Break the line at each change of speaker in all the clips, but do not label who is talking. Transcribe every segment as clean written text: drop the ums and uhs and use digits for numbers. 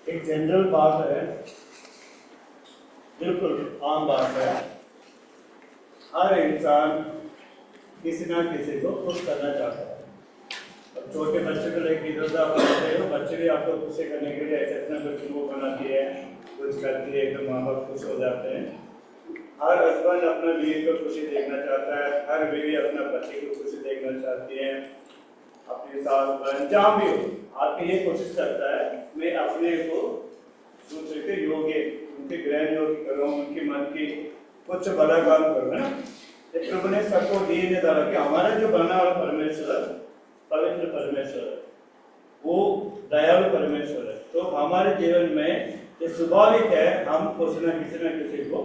एक जनरल बात है, बिल्कुल आम बात है। हर इंसान किसी ना किसी को खुश करना चाहता है। अब छोटे बच्चे को लेकर इधर उधर आप रहते हो, बच्चे भी आपको खुश करने के लिए ऐसे इतना कुछ वो बनाती है, कुछ करती है तो माँ बाप खुश हो जाते हैं। हर हस्बैंड अपना बीवी को खुशी देखना चाहता है, हर बीवी अपना पति को खुशी देखना चाहती है। अपने साथ जहाँ भी हो आपकी ये कोशिश करता है मैं अपने को दूसरे के योग्य, उनके ग्रहण योग्य करूँ, उनके मन की कुछ भला काम करूँ, है ना। प्रभु ने सबको दिए ने डाला कि हमारा जो बना हुआ परमेश्वर, पवित्र परमेश्वर, वो दयालु परमेश्वर है। तो हमारे जीवन में ये स्वाभाविक है, हम किसी न किसी को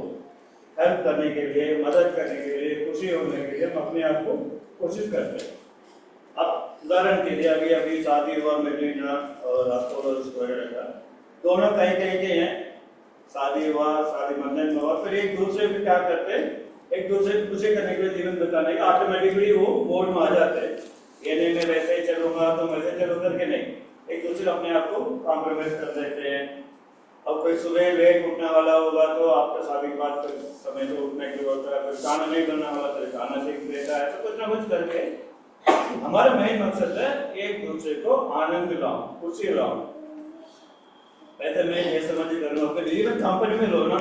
हेल्प करने के लिए, मदद करने के लिए, खुशी होने के लिए हम अपने आप को कोशिश करते हैं। अब उदाहरण के लिए अभी शादी हुआ मेलिना और अपोलोस वगैरह का, दोनों कहीं कहीं के हैं। शादी हुआ, शादी बंधन में हुआ, फिर एक दूसरे को क्या करते हैं, एक दूसरे को खुशी करने के लिए, जीवन बताने का ऑटोमेटिकली वो मोड में आ जाते हैं। ये नहीं मैं वैसे ही चलूंगा तो वैसे चलो करके नहीं, एक दूसरे अपने आप को कॉम्प्रोमाइज कर देते हैं। अब कोई सुबह लेट उठने वाला होगा तो आपका शादी के बाद समय से उठने के लिए होता है, कोई खाना नहीं बनने वाला तो खाना सीख देता है। तो कुछ ना कुछ करके हमारा मेन मकसद है एक दूसरे को आनंद लाओ, खुशी लाओ। ऐसे मैं ये समझ करूँ, अपने इवन कंपनी में लो ना,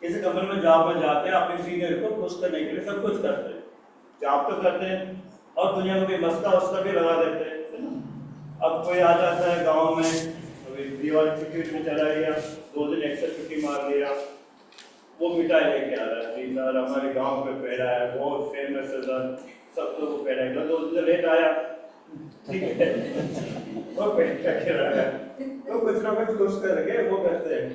किसी कंपनी में जॉब में जाते हैं, अपने सीनियर को खुश करने के लिए सब कुछ करते हैं, जॉब तो करते हैं और दुनिया में भी मस्का उसका भी लगा देते हैं। अब कोई आ जाता है गांव में, अभी दिवाली छुट्टी में चला गया, 2 दिन एक्स्ट्रा छुट्टी मार लिया, वो मिठाई लेके आ रहा है, सर हमारे गांव पे पेड़ा है, बहुत फेमस है सर, सब लोग को पेड़ा है, 2 दिन लेट आया, ठीक है वो पेड़ा के रहा है, तो कुछ ना कुछ खुश करके वो करते हैं।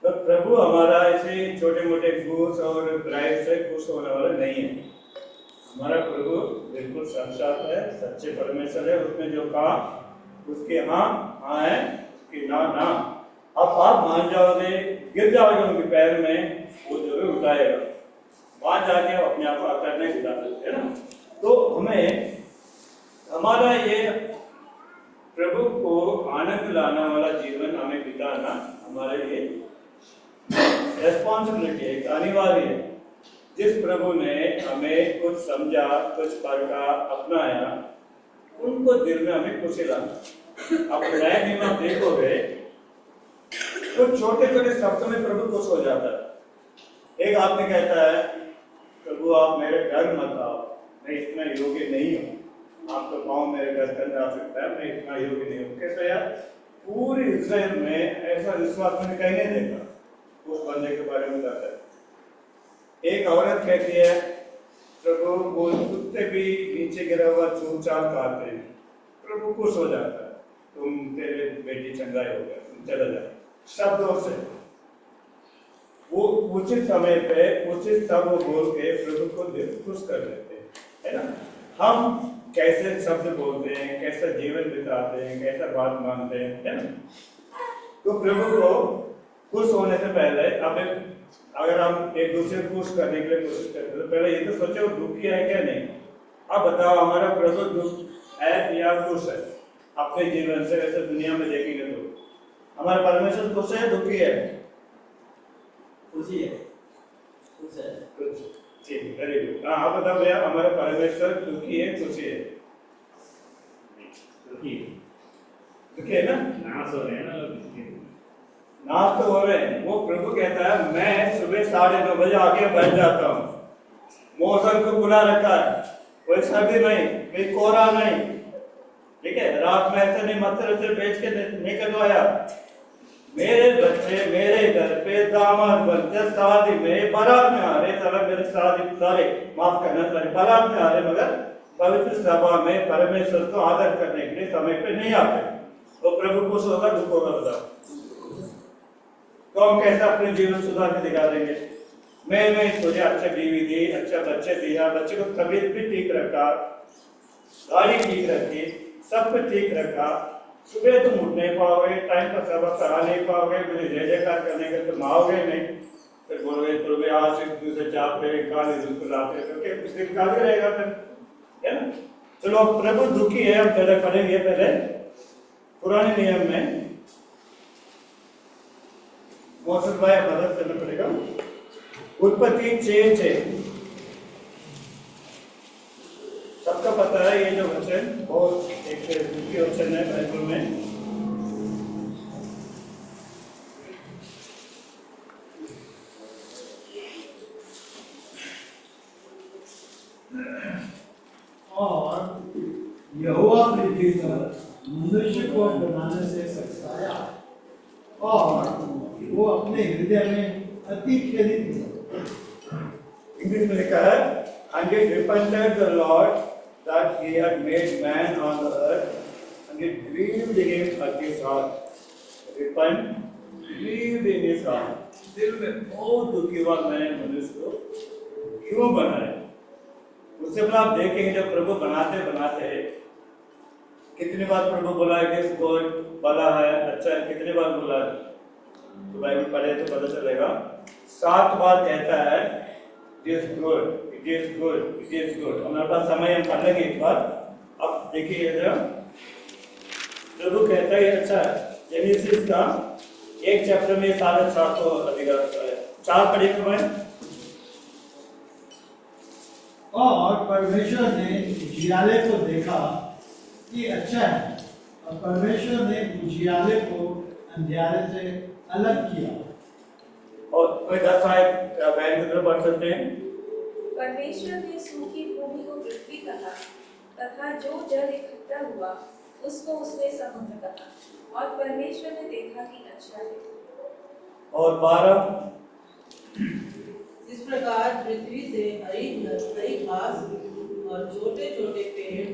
तो प्रभु हमारा ऐसे छोटे मोटे खुश और ब्राइड से खुश होने वाला नहीं है। हमारा प्रभु बिल्कुल साक्षात है, सच्चे परमेश्वर है, उसने जो कहा उसके हाँ हाँ है, उसके ना ना। अब आप मान जाओगे, गिर जाओगे उनके पैर में, वो जो है उठाएगा, वहां जाके अपने आप को करने उठा सकते है ना। तो हमें हमारा ये प्रभु को आनंद लाने वाला जीवन हमें बिताना हमारे लिए रेस्पॉन्सिबिलिटी है, अनिवार्य है। जिस प्रभु ने हमें कुछ समझा, कुछ परखा, अपनाया, उनको दिल में हमें खुशी लाना। अब नए नियम आप देखोगे तो छोटे छोटे शब्दों में प्रभु खुश हो जाता है। एक आपने कहता है प्रभु आप मेरे घर मत आओ, मैं इतना योग्य नहीं हूँ, आप तो पाओ मेरे घर के अंदर आ सकता है, मैं इतना योग्य नहीं हूँ। कैसा यार, पूरी इस्राएल में ऐसा विश्वास मैंने कहीं नहीं देखा। उस बंदे के बारे में बताता है, एक औरत कहती है प्रभु वो कुत्ते भी नीचे गिरा हुआ चूर-चार खाते हैं, प्रभु खुश हो जाता है, तुम तेरे बेटी चंगाई हो गया, तुम चला जाए। शब्दों से वो उचित समय पे उचित शब्द बोल के प्रभु को दिल खुश कर देते हैं, है ना। हम कैसे शब्द बोलते हैं, कैसा जीवन बिताते हैं, कैसा बात मानते हैं, है ना। तो प्रभु को खुश होने से पहले अब अगर हम एक दूसरे को खुश करने के लिए कोशिश करते तो पहले ये तो सोचो दुखी है क्या नहीं। अब बताओ हमारा प्रभु दुख है या खुश है अपने जीवन से, ऐसे दुनिया में देखेंगे तो हमारा परमेश्वर खुश है दुखी है?
खुशी है, खुश है,
खुश। ठीक, वेरी गुड। हाँ आप बताओ भैया, हमारा परमेश्वर दुखी है खुशी है?
दुखी
दुखी है ना,
नाश हो रहे हैं ना,
नाश तो हो रहे हैं। वो प्रभु कहता है मैं सुबह 9:30 बजे आके बैठ जाता हूँ, मौसम को खुला रखा है, कोई सर्दी नहीं, कोई कोहरा नहीं, ठीक है। रात में ऐसे नहीं मच्छर से बेच के नहीं करवाया। मेरे बच्चे मेरे घर पे दामाद बनते, शादी में बारात में आ रहे, सारा मेरे शादी सारे माफ करना सारे बारात में आ रहे, मगर पवित्र सभा में परमेश्वर को आदर करने के लिए समय पे नहीं आते। तो प्रभु खुश होगा दुख होगा? बताओ। तो हम कैसे अपने जीवन सुधार के दिखा देंगे? मैं तुझे अच्छा बीवी दी, अच्छा बच्चे दिया, बच्चे को तबीयत भी ठीक रखा, गाड़ी ठीक रखी, सब कुछ ठीक रखा, सुबह तुम उठ नहीं पाओगे, टाइम पर सबक पढ़ा नहीं पाओगे, मुझे जय जयकार करने के तुम आओगे नहीं, फिर बोलोगे प्रभु आज से दूसरे चाप पे काले बिल्कुल आते हैं, क्योंकि कुछ दिन काले रहेगा फिर, है ना। चलो प्रभु दुखी है, हम पहले पढ़ेंगे, पहले पुराने नियम में मोसेस भाई मदद करना पड़ेगा। उत्पत्ति 6:6 सबका पता है ये जो वचन बहुत एक मुख्य वचन है बाइबल में।
और यहोवा पृथ्वी पर मनुष्य को बनाने से सताया और वो अपने हृदय में अति खेदित हुआ।
इंग्लिश में लिखा है and he repented the Lord that he had made man on the earth and it grieved him at his heart. Repent, grieved in his heart. दिल में बहुत दुखी हुआ मैंने मनुष्य को क्यों बनाया। उससे पहले आप देखेंगे जब प्रभु बनाते बनाते कितनी बार प्रभु बोला है कि गॉड भला है अच्छा है, कितनी बार बोला है तो बाइबल पढ़े तो पता चलेगा। 7 बार कहता है it is good, it is good, it is good. हमारे पास समय हम पढ़ लेंगे एक बार। अब देखिए जरा प्रभु कहता है अच्छा है। जेनेसिस का 1 चैप्टर में 7:30 को अधिकार है। 4 पढ़िए तो मैं।
और परमेश्वर ने उजियाले को देखा कि अच्छा है और परमेश्वर ने उजियाले को अंधियारे से अलग किया।
और कोई 10 आयत बहन की तरफ पढ़ सकते हैं।
परमेश्वर ने सूखी भूमि को पृथ्वी कहा तथा जो जल इकट्ठा हुआ उसको उसने समुद्र कहा और परमेश्वर ने देखा कि अच्छा है।
और 12
इस प्रकार पृथ्वी से हरी घास और छोटे छोटे पेड़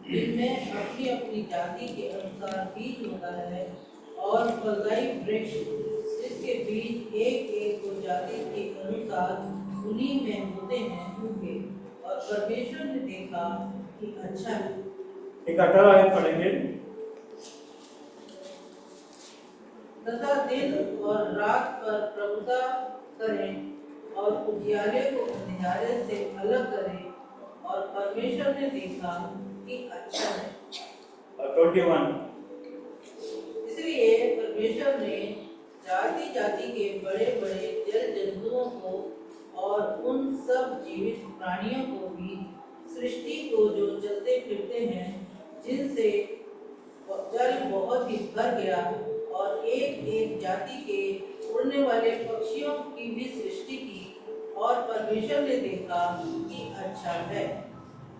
जिनमें अपनी अपनी जाति के अनुसार बीज होता है और फलदायी वृक्ष जिसके बीज एक एक को जाति के अनुसार उन्हीं में होते हैं होंगे। और परमेश्वर ने देखा कि अच्छा है।
18 आयत पढ़ेंगे।
तथा दिन और रात पर प्रभुता करें और उजियाले को अंधियारे से अलग करें और परमेश्वर ने देखा कि अच्छा है।
21
इसलिए परमेश्वर ने जाति जाति के बड़े बड़े जल जंतुओं को और उन सब जीवित प्राणियों को भी सृष्टि को जो चलते फिरते हैं जिनसे जल बहुत ही भर गया और एक एक जाति के उड़ने वाले पक्षियों की भी सृष्टि की और परमेश्वर ने देखा कि अच्छा है।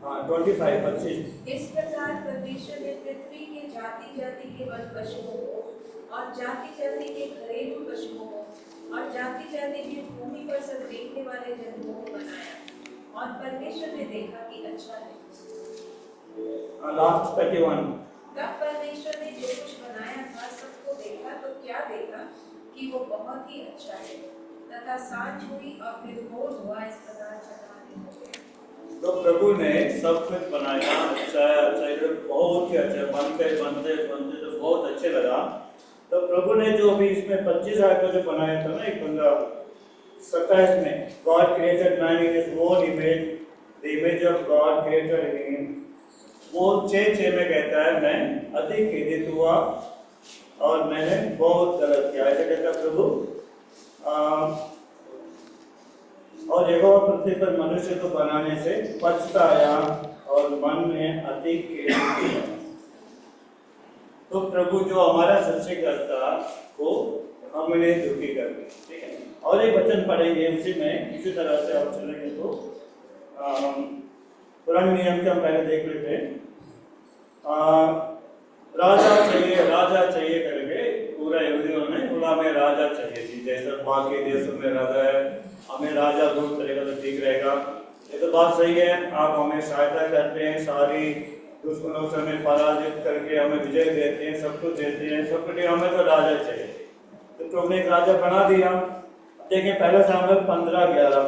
25
इस प्रकार परमेश्वर ने पृथ्वी के जाति जाति के वन पशुओं को और जाति जाति के घरेलू पशुओं को और जाति जाति की भूमि पर सब देखने वाले जंतुओं को बनाया और परमेश्वर ने देखा कि अच्छा है।
लास्ट 31
तब परमेश्वर ने जो कुछ बनाया था सबको देखा तो क्या देखा कि वो बहुत ही अच्छा है। तथा सांझ हुई और फिर भोर हुआ इस प्रकार 4 दिन हो गए।
तो प्रभु ने सब कुछ बनाया अच्छा है, अच्छा है, बहुत ही अच्छा बनते बनते बनते तो बहुत अच्छे लगा। तो प्रभु ने जो अभी इसमें 25 आयत को जो बनाया था ना एक बंदा 27 में God created man in his own image, the image of God created him. वो 6:6 में कहता है मैं अति खेदित हुआ और मैंने बहुत गलत किया, ऐसा कहता प्रभु। और यहोवा पृथ्वी पर मनुष्य को बनाने से पछताया और मन में अति खेद किया। तो प्रभु जो हमारा सृष्टिकर्ता को हमने दुखी कर दिया, ठीक है। और एक वचन पढ़ेंगे उसी में, इसी तरह से आप चलेंगे तो पुराने नियम के हम पहले देख लेते हैं। राजा चाहिए करके पूरा यहूदियों में खुला में राजा चाहिए थी, जैसे बाकी देशों में राजा है, हमें राजा दूर करेगा तो ठीक रहेगा। ये तो बात सही है, आप हमें सहायता करते हैं, सारी दुश्मनों से हमें पराजित करके हमें विजय देते हैं, सब कुछ देते हैं, सब कुछ, हमें तो राजा चाहिए। तो तुमने एक राजा बना दिया। देखिए पहला सामुएल 15:11,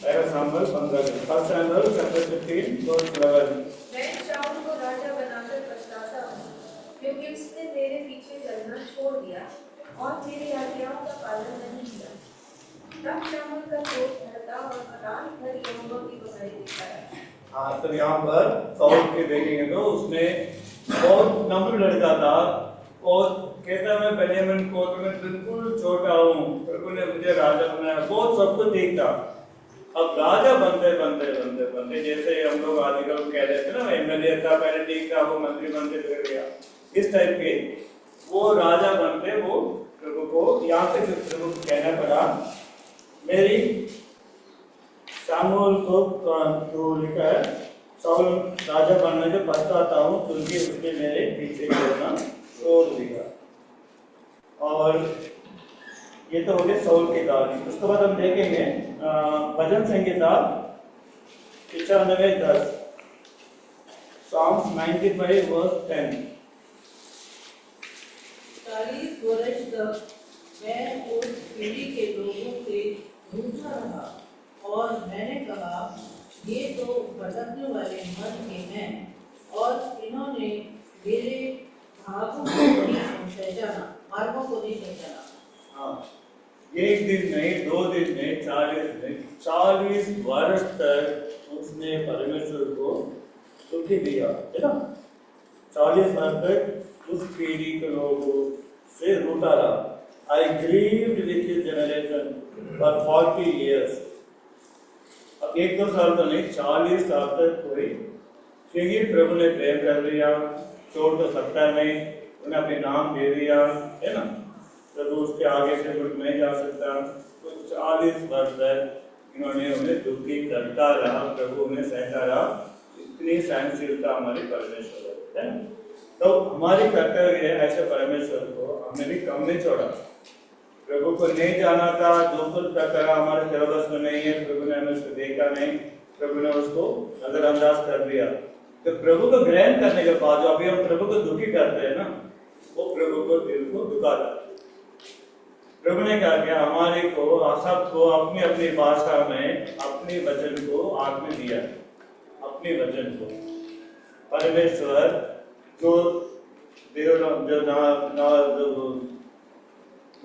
पहला सामुएल 15:11, फर्स्ट सामुएल चैप्टर 15:11।
मैं शाऊल को राजा बनाकर पछताता हूँ क्योंकि उसने मेरे पीछे चलना छोड़ दिया और मेरी आज्ञाओं का पालन नहीं किया। तब शाऊल का क्रोध बढ़ता और रात भर यहोवा की बुराई दिखाया।
हाँ, तो यहाँ पर साउल के देखेंगे तो उसने बहुत नम्र लड़का था और कहता मैं बेन्यामीन गोत्र में बिल्कुल छोटा हूँ, प्रभु ने मुझे राजा बनाया, बहुत सब कुछ ठीक था। अब राजा बनते बनते बनते बनते जैसे हम लोग आजकल कह देते ना, एमएलए था पहले ठीक था, वो मंत्री बनते फिर गया, इस टाइप के वो राजा बनते वो प्रभु को यहाँ से प्रभु को कहना पड़ा, मेरी सामुएल को तो लिखा है, साउल राजा बनने के पछताता हूँ क्योंकि उसने मेरे पीछे करना छोड़ दिया। और ये तो हो गया साउल की कहानी। उसके बाद हम देखेंगे भजन संहिता 95:10, Psalms 95 verse 10।
40 वर्ष तक मैं उस पीढ़ी के लोगों से जूझा रहा और मैंने कहा, ये तो भटकने वाले मन के हैं और इन्होंने मेरे मार्गों को नहीं पहचाना।
हाँ, एक दिन नहीं, 2 दिन नहीं, 40 वर्ष तक उसने परमेश्वर को दुखी दिया, है ना। 40 वर्ष तक उस पीढ़ी के लोगों से रूठा रहा। I grieved with his generation for 40 years। अब 1-2 साल तो नहीं, 40 साल तक कोई, क्योंकि प्रभु ने प्रेम कर लिया, छोड़ तो सकता नहीं, उन्हें अपने नाम दे दिया, है ना। प्रभु उसके आगे से कुछ नहीं जा सकता। तो 40 वर्ष तक इन्होंने उन्हें दुखी करता रहा, प्रभु उन्हें सहता रहा। इतनी सहनशीलता हमारी परमेश्वर है। तो हमारी कर्तव्य है ऐसे परमेश्वर को हमने भी कम नहीं छोड़ा। प्रभु को नहीं जाना था, जो कुछ करता हमारे सिलेबस में नहीं है, प्रभु ने हमें उसको देखा नहीं, प्रभु ने उसको नजरअंदाज कर दिया। तो प्रभु को ग्रहण करने के बाद जो अभी हम प्रभु को दुखी करते हैं ना, वो प्रभु को दिल को दुखाता है। प्रभु ने क्या किया, हमारे को सबको अपनी अपनी भाषा में अपने वचन को आग में दिया, अपने वचन को। परमेश्वर जो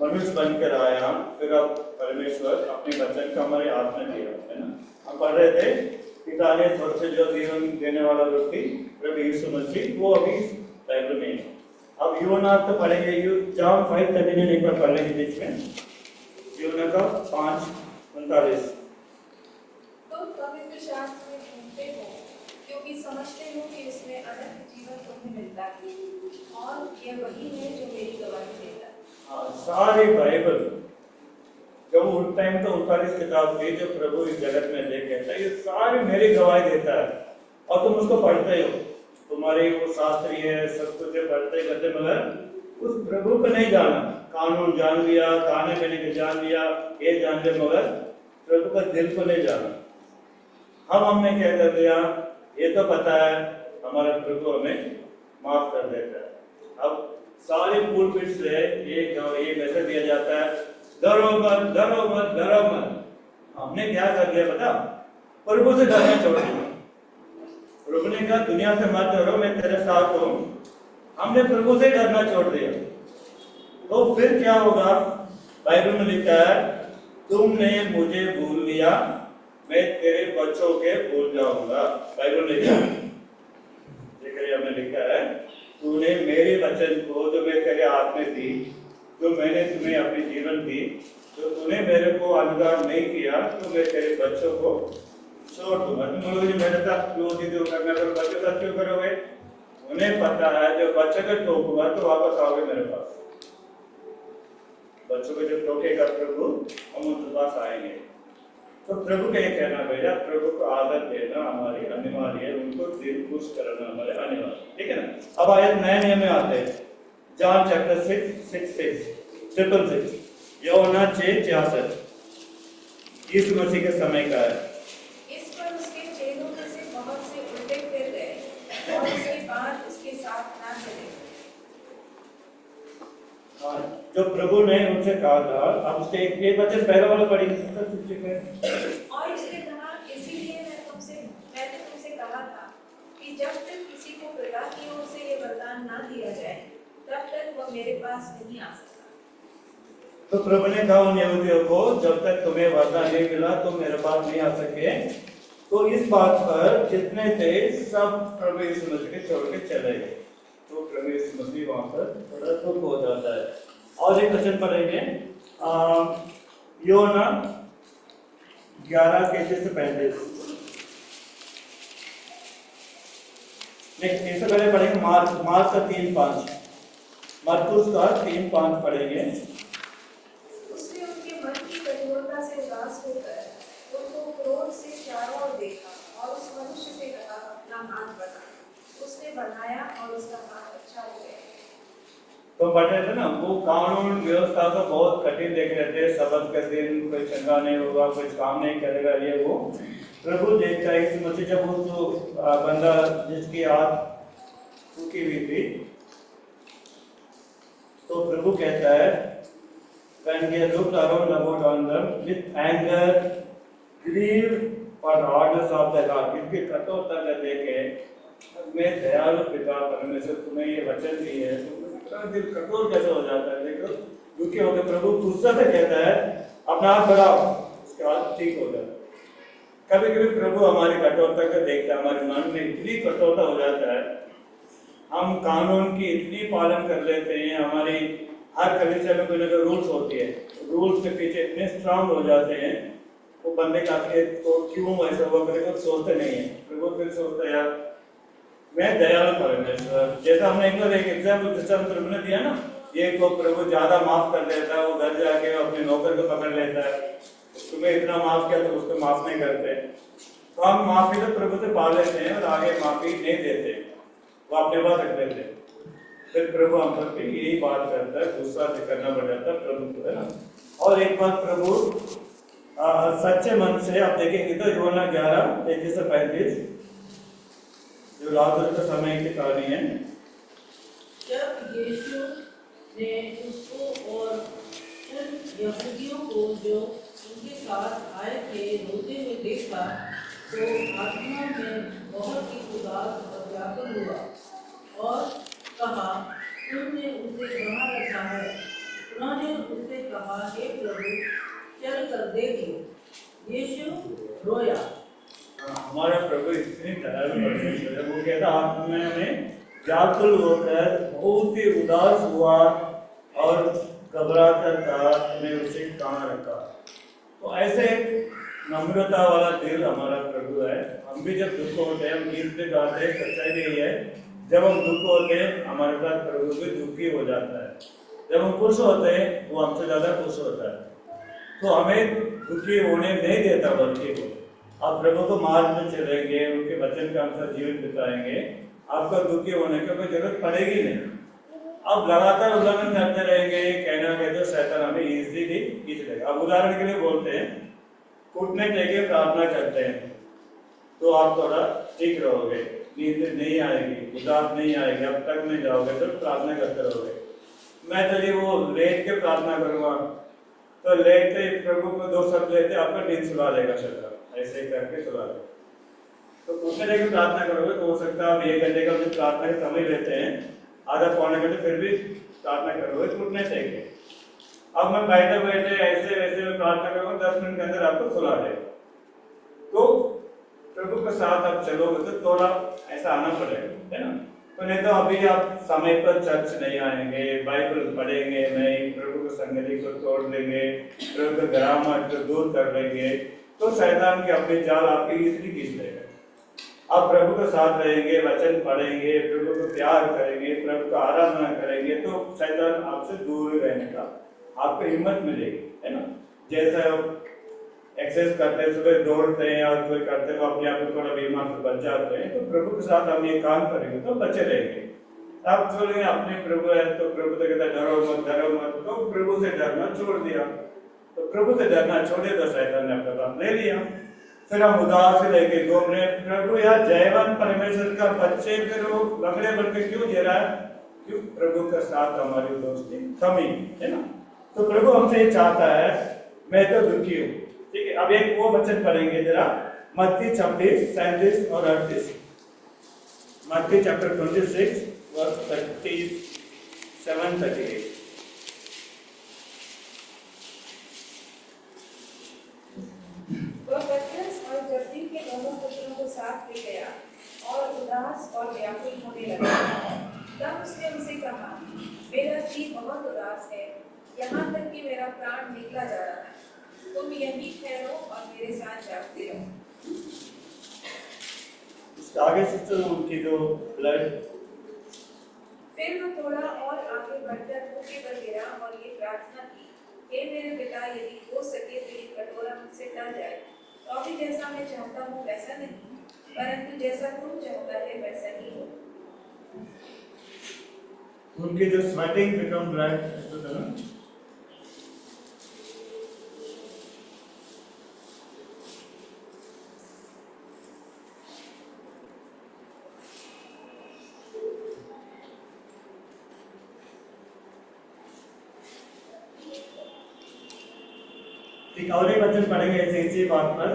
मनुष्य बनकर आया, फिर अब परमेश्वर अपने वचन का हमारे हाथ में दिया, है ना। हम पढ़ रहे थे, पिता ने स्वर्ग से जो जीवन देने वाला व्यक्ति प्रभु यीशु मसीह, वो अभी बाइबल में है। अब यूहन्ना तो पढ़ेंगे, जॉन 5:39 एक बार पढ़ लेंगे बीच में, यूहन्ना का 5:39।
तो पवित्र शास्त्र में ढूंढते हो क्योंकि समझते हो कि इसमें अनंत जीवन तुम्हें मिलता है, और यह वही है जो मेरी गवाही देता है।
हाँ, सारी बाइबल जब उस टाइम तो 39 किताब थी जो प्रभु इस जगत में दे कहता है, ये सारी मेरी गवाही देता है। और तुम उसको पढ़ते हो, तुम्हारे वो शास्त्री है, सब कुछ पढ़ते करते, मगर उस प्रभु को नहीं जाना। कानून जान लिया, खाने पीने के जान लिया, ये जान लिया, मगर प्रभु का दिल को नहीं जाना। हमने क्या कर दिया, ये तो पता है, हमारा प्रभु हमें माफ कर देता है। अब सारे पुलपिट से ये मैसेज दिया जाता है, डरो मत, डरो मत, डरो मत। हमने क्या कर दिया पता, प्रभु से डरना छोड़ दिया। प्रभु ने कहा दुनिया से मत डरो, मैं तेरे साथ हूँ। हमने प्रभु से डरना छोड़ दिया, तो फिर क्या होगा। बाइबल में लिखा है, तुमने मुझे भूल लिया, मैं तेरे बच्चों के भूल जाऊंगा। बाइबल में लिखा है, लिखा है, तूने मेरे वचन को जो मैं तेरे हाथ में दी, जो मैंने तुम्हें अपनी जीवन दी, जो तूने मेरे को अनुग्रह नहीं किया, तो मैं तेरे बच्चों को छोड़ दूंगा। तुम बोलोगे मेरे साथ क्यों दीदी करना, तो बच्चों साथ क्यों करोगे। उन्हें पता है जब बच्चे को टोकूंगा तो वापस आओगे मेरे पास। बच्चों को जब टोकेगा प्रभु, हम उनके पास आएंगे। तो प्रभु का ये कहना भैया, प्रभु को आदत देना हमारी अनिवार्य है, उनको दिल खुश करना हमारे अनिवार्य, ठीक है ना। अब आयत नए नियम में आते हैं, जॉन चैप्टर 6:6 यूहन्ना 6:66 यीशु मसीह के समय का है।
इस पर उसके चेलों में से बहुत से उल्टे फिर गए और उसके बाद उसके साथ ना चले।
जो प्रभु ने उनसे कहा था, अब उसके एक वचन पहले वाला पढ़ेंगे।
और उसने कहा, इसीलिए मैंने तुमसे कहा था कि जब तक किसी को पिता की ओर से ये वरदान ना दिया जाए, तब तक वह मेरे पास नहीं आ सकता।
तो प्रभु ने कहा उन यहूदियों को, जब तक तुम्हें वरदान नहीं मिला तुम मेरे पास नहीं आ सके। तो इस बात पर जितने थे सब प्रभु यीशु मसीह के छोड़ के चले गए। तो प्रभु यीशु मसीह वहाँ पर थोड़ा दुख हो जाता है। और एक वचन पढ़ेंगे योना 11:33-35। इससे पहले पढ़ेंगे मार्क का 3:5, मरकुस का 3:5 पढ़ेंगे।
उसने उनके मन की कठोरता से उदास होकर उनको क्रोध से चारों ओर देखा और उस मनुष्य से कहा, अपना हाथ बढ़ा। उसने बढ़ाया और उसका हाथ अच्छा हो गया।
तो पढ़ रहे थे ना, वो कानून व्यवस्था तो बहुत कठिन देख रहे थे। सबत के दिन कोई चंगा नहीं होगा, कोई काम नहीं करेगा, ये वो प्रभु देखता है। इस मसीह जब वो बंदा जिसकी आँख सूखी हुई थी, तो प्रभु कहता है when he looked around about on them with anger, grief for the orders of the Lord, इनकी कठोरता को देखे मैं दयालु पिता परमेश्वर तुम्हें ये वचन दी है, तो दिल कठोर कैसे हो जाता है। देखो दुखी होकर प्रभु गुस्सा से कहता है अपना हाथ बढ़ाओ, उसके बाद ठीक हो जाता है। कभी कभी प्रभु हमारी कठोरता को देखता है, हमारे मन में इतनी कठोरता हो जाता है, हम कानून की इतनी पालन कर लेते हैं। हमारी हर कलीसिया में कोई ना कोई रूल्स होती है, रूल्स के पीछे इतने स्ट्रांग हो जाते हैं, वो बंदे का तो क्यों ऐसा हुआ करेगा सोचते नहीं है। प्रभु फिर सोचता है यार मैं दयालु परमेश्वर, जैसा हमने एक एग्जाम्पल दृष्टांत प्रभु ने दिया ना, ये को प्रभु ज्यादा माफ कर देता है, वो घर जाके अपने नौकर को पकड़ लेता है, तुम्हें इतना माफ किया तो उसको माफ नहीं करते। तो हम माफी तो प्रभु से पा लेते हैं और आगे माफी नहीं देते, वो अपने पास रख लेते हैं। फिर प्रभु हम पर भी यही बात करता है, गुस्सा से करना पड़ जाता है प्रभु को, है ना। और एक बात प्रभु सच्चे मन से आप देखेंगे तो योना 11:33-35 जो लाजर के समय की कहानी है।
जब यीशु ने उसको और उन यहूदियों को जो उनके साथ आए थे रोते हुए देखा, तो आत्मा में बहुत ही उदास और व्याकुल हुआ और कहा, तुमने उसे कहाँ रखा है? उन्होंने उससे कहा, हे प्रभु, चल कर देख लो। यीशु रोया।
हमारा प्रभु इतनी दयालु परमेश्वर है, वो कहता आत्मा में व्याकुल होकर बहुत ही उदास हुआ और घबराकर कहा, तुमने उसे कहाँ रखा। तो ऐसे नम्रता वाला दिल हमारा प्रभु है। हम भी जब दुख होते हैं, हम गीत पे गाते हैं, सच्चाई भी यही है, जब हम दुख होते हैं हमारे साथ प्रभु भी दुखी हो जाता है। जब हम खुश होते हैं वो हमसे ज्यादा खुश होता है। तो हमें दुखी होने नहीं देता, बल्कि वो आप प्रभु को मार्ग में चलेंगे, उनके वचन के अनुसार जीवन बिताएंगे, आपको दुखी होने की कोई जरूरत पड़ेगी नहीं। अब लगातार उल्लंघन करते रहेंगे, कहना कहते हो शैतान हमें इजीली खींच लेगा। अब उदाहरण के लिए बोलते हैं, कूटने के लिए प्रार्थना करते हैं तो आप थोड़ा ठीक रहोगे, नींद नहीं आएगी, उदास नहीं आएगी, अब तक नहीं जाओगे तो प्रार्थना करते रहोगे। मैं तो ये वो लेट के प्रार्थना करूँगा, तो लेटते प्रभु को 2 शब्द लेते आपका नींद सुला देगा शैतान, ऐसे ही करके सुला देगा। तो कूटने लेके प्रार्थना करोगे तो हो सकता है आप 1 घंटे का जो प्रार्थना का समय लेते हैं, आधा पौने घंटे फिर भी प्रार्थना करोगे कूटने चाहिए। अब मैं बैठे बैठे ऐसे वैसे में प्रार्थना करूँगा, 10 मिनट के अंदर आपको सुला देगा। तो प्रभु के साथ आप चलोगे तो थोड़ा ऐसा आना पड़ेगा, है ना। तो नहीं तो अभी आप समय पर चर्च नहीं आएंगे, बाइबल पढ़ेंगे नहीं, प्रभु की संगति को तोड़ देंगे, प्रभु के ग्रामर को दूर कर देंगे, तो शैतान की अपनी जाल आपकी इजली खींच लेगा। आप प्रभु के साथ रहेंगे, वचन पढ़ेंगे, प्रभु को प्यार करेंगे, प्रभु का आराधना करेंगे, तो शैतान आपसे दूर ही रहने का आपको हिम्मत मिलेगी, है ना। जैसा एक्सरसाइज करते हैं, सुबह दौड़ते हैं और कोई करते हैं अपने आप को थोड़ा बीमार से बच जाते हैं, तो प्रभु के साथ हम ये काम करेंगे तो बचे रहेंगे। आप बोलेंगे अपने प्रभु है तो प्रभु तो कहता है डरो मत, डरो मत, तो प्रभु से डरना छोड़ दिया। तो प्रभु से डरना छोड़े तो शैतान ने अपना काम ले लिया। फिर हम उदास लेके घूम रहे, प्रभु यार जयवान परमेश्वर का बच्चे फिर वो लंगड़े बन के क्यों जी रहा है? क्यों? प्रभु के साथ हमारी दोस्ती कमी है ना। तो प्रभु हमसे ये चाहता है, मैं तो दुखी हूँ, ठीक है। अब एक वो वचन पढ़ेंगे जरा, मत्ती 26:37 और 38। मत्ती चैप्टर 26 वर्स 37-38।
वह पतरस और जब्दी के दोनों पुत्रों को साथ ले गया और उदास और व्याकुल होने लगा। तब उसने उनसे कहा, मेरा जी बहुत उदास है, यहाँ तक कि मेरा प्राण निकला जा रहा है। तुम यहीं ठहरो और मेरे साथ जागते रहो।
इसके आगे से तो उनकी जो ब्लड,
फिर वो थोड़ा और आगे बढ़कर मुक्के पर गिरा और ये प्रार्थना की, हे मेरे पिता, यदि हो सके तो ये कटोरा मुझसे टल जाए, तो भी जैसा मैं चाहता हूँ वैसा नहीं, परंतु जैसा तुम चाहता है वैसा ही हो।
उनकी जो स्वेटिंग बिकम ब्लड, ऐसा था ना। ठीक, और एक वचन पढ़ेंगे ऐसे इसी बात पर,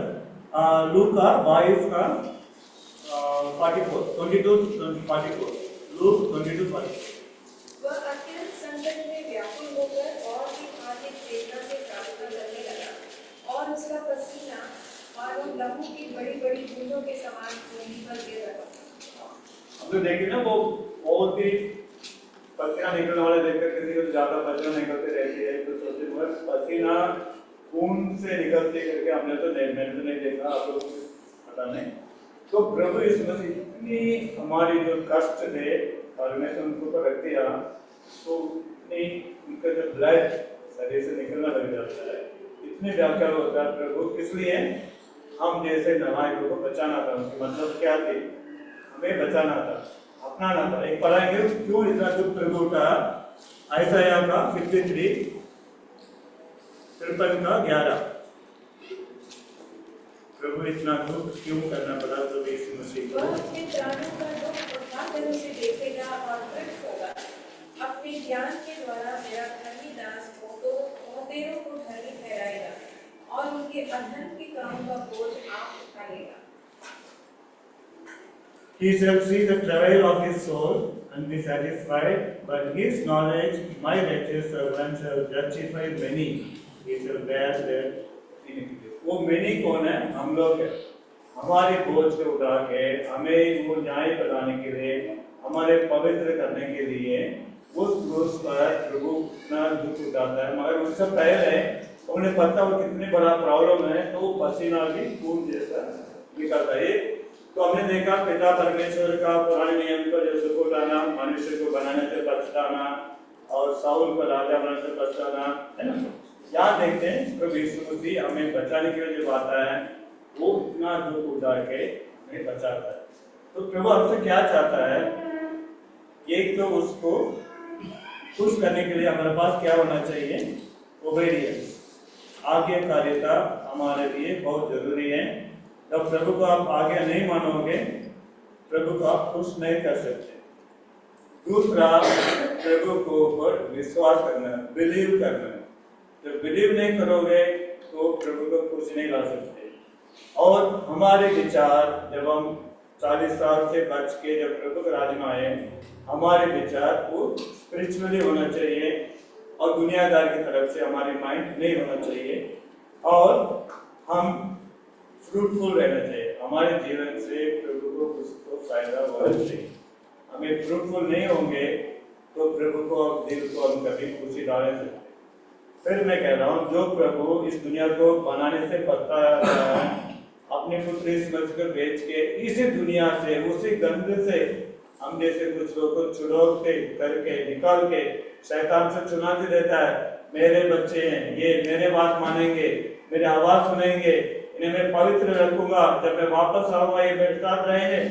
लूका 22 का 44, 22 to 44, लूक 22 44।
वह अत्यंत संकट में व्याकुल होकर और भी अधिक वेदना से प्रार्थना करने लगा, और उसका पसीना मानो लहू की बड़ी बड़ी बूंदों के समान भूमि पर गिर रहा था।
हम लोग देखें ना, वो बहुत ही पसीना निकलने वाले देखकर किसी को ज्यादा पसीना निकलते रहती है तो सोचते बस पसीना खून से निकलते करके हमने तो नहीं, मैंने तो नहीं देखा, आप लोग पता नहीं। तो प्रभु यीशु मसीह इतनी हमारी जो कष्ट थे परमेश्वर उनको पर रख दिया, तो इतनी उनका जो ब्लड शरीर से निकलना लग जाता है, इतने व्याकुल होता है प्रभु, इसलिए हम जैसे नालायकों को बचाना था। उसकी मतलब क्या थी? हमें बचाना था, अपनाना था। एक पढ़ाएंगे क्यों इतना दुख प्रभु का, आयसाया का 53 53 का 11। प्रभु इतना दुख क्यों करना पड़ा प्रभु यीशु मसीह को?
वह अपने प्राणों का दुख उठाकर उसे देखेगा और दृढ़ होगा। अपने ज्ञान के द्वारा मेरा धर्मी दास बहुतेरों को धर्मी ठहराएगा और उनके अधर्म के कामों का बोझ आप उठा लेगा।
He shall see the travail of his soul and be satisfied, but his knowledge, my righteous servant, shall justify many. He shall bear their iniquity. वो many कौन है? हम लोग हैं। हमारे बोझ को उठा के हमें वो न्याय कराने के लिए, हमारे पवित्र करने के लिए उस क्रूस पर प्रभु इतना दुख उठाता है। मगर उससे पहले उन्हें पता हो कितनी बड़ा प्रॉब्लम है, तो वो पसीना भी खून जैसा निकलता है। तो हमने देखा पिता परमेश्वर का पुराने नियम को जो दुख उठाना, मनुष्य को बनाने से पछताना और साउल को राजा बनाने से पछताना, है ना। यहाँ देखते हैं प्रभु यीशु मसीह हमें बचाने के लिए जो आता है वो इतना दुख उठा के हमें बचाता है। तो प्रभु हमसे क्या चाहता है? एक तो उसको खुश करने के लिए हमारे पास क्या होना चाहिए? ओबेडियंस, आज्ञाकारिता हमारे लिए बहुत जरूरी है। जब प्रभु को आप आज्ञा नहीं मानोगे, प्रभु को आप खुश नहीं कर सकते। दूसरा, प्रभु को ऊपर विश्वास करना, बिलीव करना। जब बिलीव नहीं करोगे तो प्रभु को खुश नहीं ला सकते। और हमारे विचार, जब हम 40 साल से बच के जब प्रभु के राज में आए, हमारे विचार वो स्पिरिचुअली होना चाहिए और दुनियादार की तरफ से हमारी माइंड नहीं होना चाहिए। और हम फ्रूटफुल रहना चाहिए, हमारे जीवन से प्रभु को कुछ तो फायदा होना चाहिए। हमें फ्रूटफुल नहीं होंगे तो प्रभु को दिल को हम कभी खुशी ला नहीं सकते। फिर मैं कह रहा हूँ, जो प्रभु इस दुनिया को बनाने से पता है, अपने पुत्र यीशु मसीह को बेच के इसी दुनिया से, उसी गंध से हम जैसे कुछ लोगों को चुनौत के करके निकाल के शैतान से चुनौती देता है। मेरे बच्चे हैं, ये मेरे बात मानेंगे, मेरी आवाज सुनेंगे, इन्हें मैं पवित्र रखूंगा, जब मैं वापस आऊंगा ये मेरे साथ रहेंगे।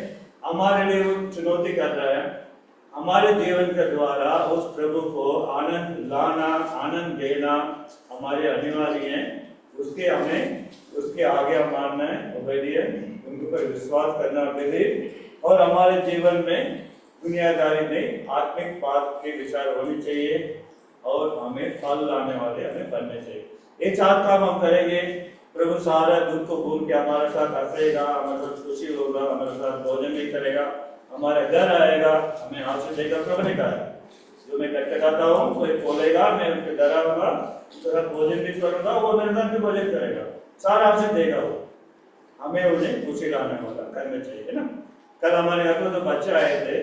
हमारे लिए वो चुनौती कर रहा है। हमारे जीवन के द्वारा उस प्रभु को आनंद लाना, आनंद देना हमारे अनिवार्य है। उसके हमें उसके आगे मानना है, ओबेडियंस, उनको पर विश्वास करना, बिलीव। और हमारे जीवन में दुनियादारी नहीं, आत्मिक बात के विचार होनी चाहिए और हमें फल लाने वाले हमें बनने चाहिए। ये 4 काम हम करेंगे, प्रभु सारा दुख को भूल के हमारे साथ हंसेगा, हमारे साथ खुशी होगा, हमारे साथ भोजन भी करेगा, हमारे घर आएगा, हमें आशीष देगा। प्रभु ने कहा, जो मैं कटकटाता हूँ कोई बोलेगा, मैं उनके घर आऊंगा, उसके साथ भोजन भी करूंगा, वो मेरे साथ भी भोजन करेगा, सारा आशीष देगा वो। हमें उन्हें खुशी लाने वाला करना चाहिए, है ना। कल हमारे यहाँ पर तो बच्चे आए थे,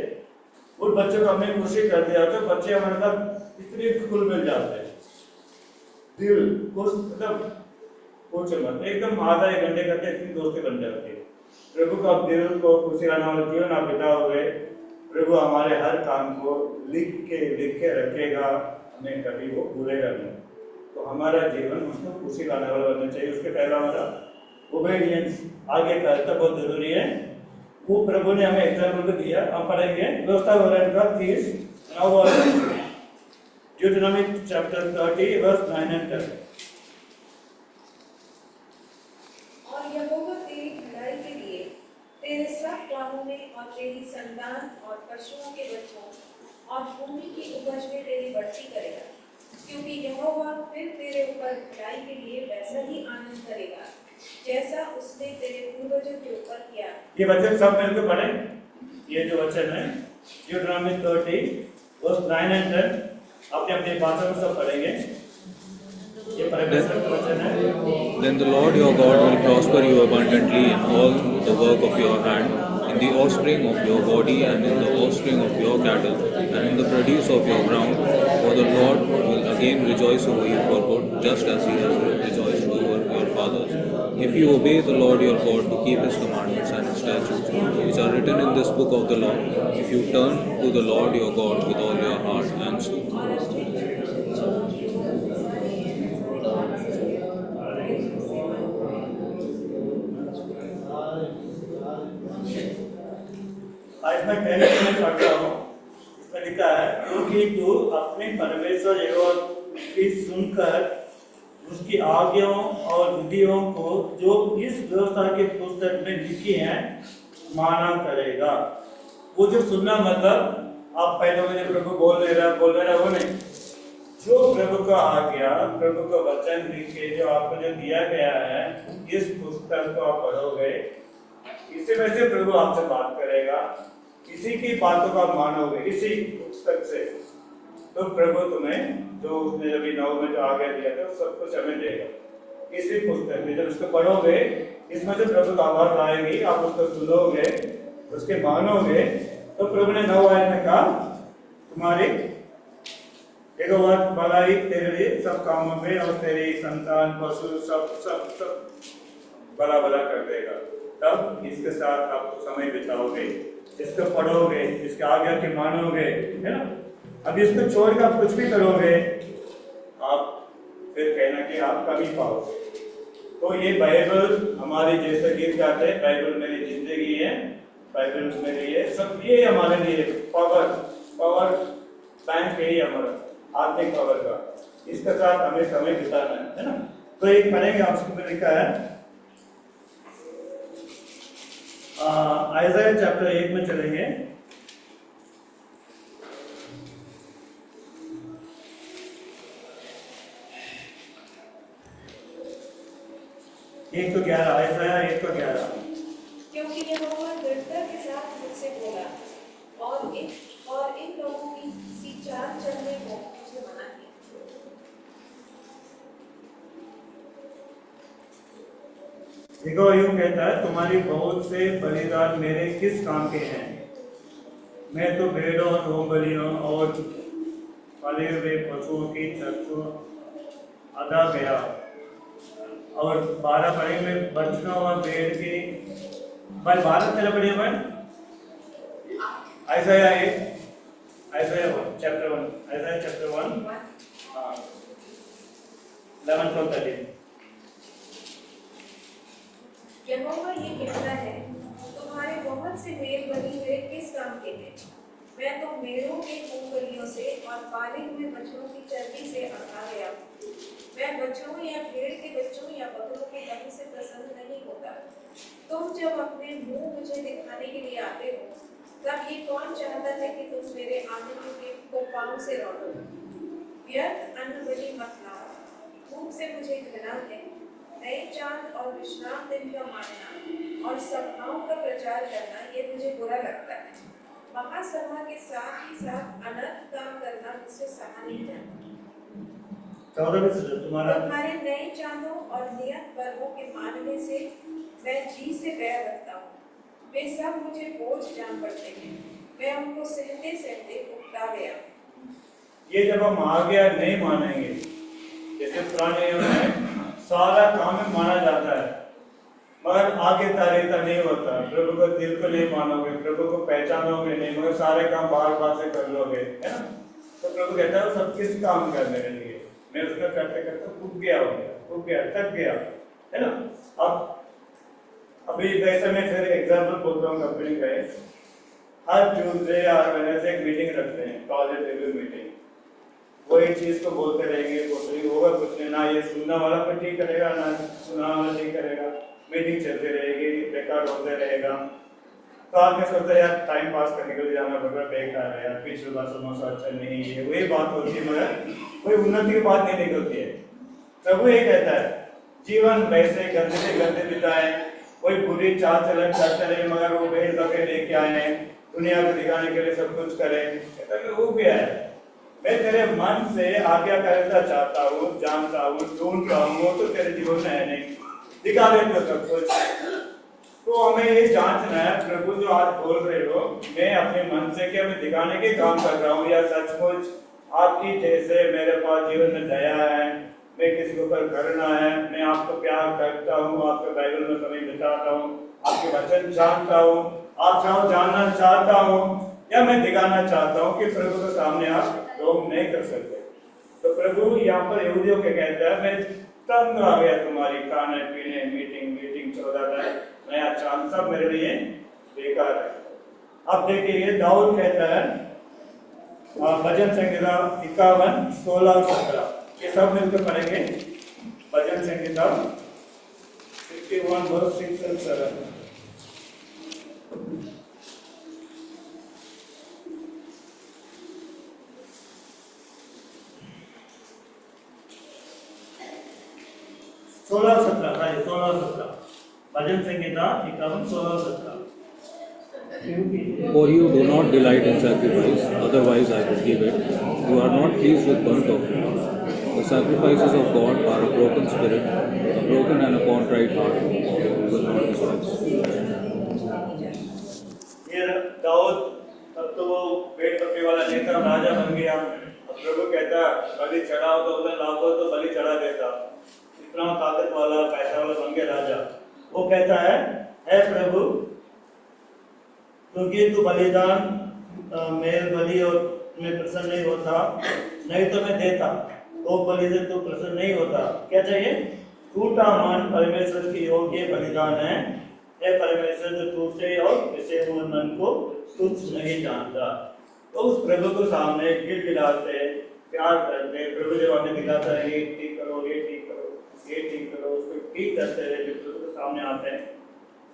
उन बच्चों को हमने खुशी कर दिया तो बच्चे हमारे साथ इतने खुल मिल जाते हैं, दिल खुश, मतलब पूछो मत, एकदम आधा एक घंटे करके इतनी दोस्ती बन जाती है। प्रभु का दिल को खुशी आने वाला जीवन आप बिताओगे, प्रभु हमारे हर काम को लिख के रखेगा, हमें कभी वो भूलेगा नहीं। तो हमारा जीवन उसको खुशी लाने वाला बनना चाहिए। उसके पहला हमारा ओबेडियंस, आगे का तो बहुत जरूरी है। वो प्रभु ने हमें एग्जाम्पल को दिया, हम पढ़ेंगे व्यवस्था विवरण का 30 ड्यूटेरोनॉमी चैप्टर 30 वर्स 9 and 10।
और यहोवा तेरी भलाई के लिए तेरे सब कामों में और तेरी संतान और पशुओं के बच्चों और भूमि की उपज में तेरी बढ़ती करेगा, क्योंकि यहोवा फिर तेरे ऊपर भलाई के लिए वैसा ही आनंद करेगा जैसा उसने तेरे पूर्वजों के ऊपर किया।
ये वचन सब मिलकर पढ़ें। ये जो वचन है ड्यूटेरोनॉमी 30 वर्स 9 and 10, अपने अपने भाषा में सब पढ़ेंगे। ये परमेश्वर का वचन है।
Then the Lord your God will prosper you abundantly in all the work of your hand, in the offspring of your body and in the offspring of your cattle, and in the produce of your ground. For the Lord will again rejoice over you for good, just as He has rejoiced over your fathers, if you obey the Lord your God to keep His commandments and His statutes, which are written in this book of the law, if you turn to the Lord your God with all your heart and soul.
आज मैं पहले में पढ़ रहा हूँ, इसमें लिखा है क्योंकि तू अपने परमेश्वर यहोवा की सुनकर उसकी आज्ञाओं और विधियों को जो इस व्यवस्था के पुस्तक में लिखी हैं माना करेगा। वो जो सुनना मतलब आप पहले मुझे प्रभु बोल रहा वो नहीं, जो प्रभु का आज्ञा, प्रभु का वचन लिख के जो आपको जो दिया गया है, इस पुस्तक को आप पढ़ोगे, इसी में से प्रभु आपसे बात करेगा, इसी की बातों को आप मानोगे, इसी पुस्तक से, तो प्रभु तुम्हें जो उसने अभी 9 में जो आज्ञा दिया था सब कुछ हमें देगा। इसी पुस्तक में जब उसको पढ़ोगे, इसमें से प्रभु का आवाज आएगी, आप उसको सुनोगे, उसके मानोगे, तो प्रभु ने 9 आयत में कहा तुम्हारी यहोवा भलाई तेरे लिए सब कामों में और तेरी संतान पशु सब सब सब भला कर देगा। तब इसके साथ आप समय बिताओगे, इसको पढ़ोगे, इसके आज्ञा के मानोगे, है ना। अब इसको छोड़कर आप कुछ भी करोगे, आप फिर कहना कि आप कमी पाओगे। तो ये बाइबल हमारी, जैसे गीत गाते हैं, बाइबल मेरी जिंदगी है, बाइबल मेरे लिए सब, ये हमारे लिए पावर बैंक है, हमारा आत्मिक पावर का, इसके साथ हमें समय बिताना है ना। तो एक पढ़ेंगे, आपको लिखा है आइज़ाया चैप्टर 1 में चलेंगे। एक तो 11, आइज़ाया 1:11।
क्योंकि यहोवा दृढ़ता के साथ मुझसे बोला और इन लोगों की सी चाल चलने को मुझे मना किया।
देखो यूं कहता है, तुम्हारी बहुत से बलिदान मेरे किस काम के हैं? मैं तो भेड़ों, होम बलियों और पाले हुए पशुओं की चर्चों अदा गया। और 12 पढ़े में बच्चों और भेड़ की, भाई 12 चला पढ़िए भाई, आइज़ाया 1, आइज़ाया चैप्टर 1, आइज़ाया चैप्टर 1, हाँ 11 to 13।
यहोवा ये कहता है, तुम्हारे बहुत से भेड़ बलि हुए किस काम के हैं? मैं तो भेड़ों के होम बलियों से और पाले हुए बछड़ों की चर्बी से अका गया हूँ। मैं बछड़ों या भेड़ के बच्चों या बकरों के लहू से प्रसन्न नहीं होता। तुम जब अपने मुंह मुझे दिखाने के लिए आते हो, तब ये कौन चाहता है कि तुम मेरे आनंद को पाँव से रौंदो? व्यर्थ अन्न बलि मत लाओ, भूख से मुझे घृणा है। नए चांद और विश्राम दिन का मानना और सभाओं का प्रचार करना ये मुझे बुरा लगता है। महासभा के साथ ही साथ अनर्थ काम करना मुझसे सहा नहीं जाता। तुम्हारे नए चांदों और नियत पर्वों के मानने से मैं जी से बैर रखता हूँ। वे सब मुझे बोझ जान पड़ते हैं। मैं उनको सहते सहते उकता गया।
ये जब हम आज्ञा नहीं मानेंगे, जैसे पुराने नियम में सारा काम में माना जाता है मगर आगे तारीता नहीं होता, प्रभु को दिल को नहीं मानोगे, प्रभु को पहचानोगे नहीं, मगर सारे काम बाहर बाहर से कर लोगे, है ना। तो प्रभु कहता है सब किस काम कर मेरे लिए, मैं उसका करते करते उब गया, हो गया, उब गया, थक गया, है ना। अब अभी वैसे मैं फिर एग्जाम्पल बोलता हूँ, कंपनी का हर ट्यूसडे या वेडनेसडे एक मीटिंग रखते हैं, प्रोजेक्ट रिव्यू मीटिंग। वही चीज को बोलते रहेंगे, बोलते होगा कुछ नहीं, ना ये सुनने वाला को ठीक करेगा ना सुनने वाला ठीक करेगा, मीटिंग चलती रहेगी, रिकॉर्ड होते रहेगा। तो आपने सोचा यार टाइम पास करने के लिए जाना पड़ेगा, बेकार है यार, पिछले बार समोसा अच्छा नहीं है, वही बात होती है मगर कोई उन्नति की बात नहीं निकलती है। प्रभु ये कहता है जीवन वैसे गंदे से गंदे बिताए, कोई बुरी चाल चलन चलते रहे मगर वो भेड़ बकरे लेके आए हैं, दुनिया को दिखाने के लिए सब कुछ करें, वो गया है। मैं तेरे मन से आज्ञा करना चाहता हूँ, जानता हूँ, ढूंढता हूँ, तो तेरे जीवन में है नहीं, दिखा देते हो सब कुछ। तो हमें ये जांचना है, प्रभु जो आज बोल रहे हो, मैं अपने मन से क्या मैं दिखाने के काम कर रहा हूँ या सचमुच आपकी जैसे मेरे पास जीवन में दया है, मैं किसी के ऊपर करना है, मैं आपको प्यार करता हूँ, आपके बाइबल में समय बिताता हूँ, आपके वचन जानता हूँ, आप जानना चाहता हूँ, या मैं दिखाना चाहता हूँ कि प्रभु के सामने आप रोक नहीं कर सकते। तो प्रभु यहाँ पर यहूदियों के कहता है मैं तंग आ गया तुम्हारी खाने पीने मीटिंग 14 नया चांद, सब मेरे लिए बेकार है। अब देखिए दाऊद कहता है भजन संहिता 51, 16 और 17, ये सब मिलकर पढ़ेंगे। भजन संहिता 51 verse 6 and 7। सोलह 17 भजन संहिता 51, 16 और 17।
For you do not delight in sacrifice, otherwise I would give it. You are not pleased with burnt offering. The sacrifices of God are a broken spirit, a broken and a contrite heart, you will not despise.
ये दाऊद अब तो वो पेट पकड़ने वाला नेता राजा बन गया। अब प्रभु कहता बलि चढ़ाओ तो उधर लाखों तो बलि चढ़ा देता, इतना ताकत वाला पैसा वाला बन गया राजा। वो कहता है हे प्रभु, क्योंकि तू बलिदान मेल बलि और मैं प्रसन्न नहीं होता, नहीं तो मैं देता, वो बलि से तू प्रसन्न नहीं होता। क्या चाहिए? टूटा मन परमेश्वर की योग्य बलिदान है, हे परमेश्वर जो टूटे और पिसे हुए मन को तुच्छ नहीं जानता। तो उस प्रभु को सामने गिड़गिड़ाते प्यार करते, प्रभु जब हमें दिखाता है ये ठीक करो, ये ठीक करो, ये ठीक करो, उसको ठीक करते रहे, जब प्रभु के सामने आते हैं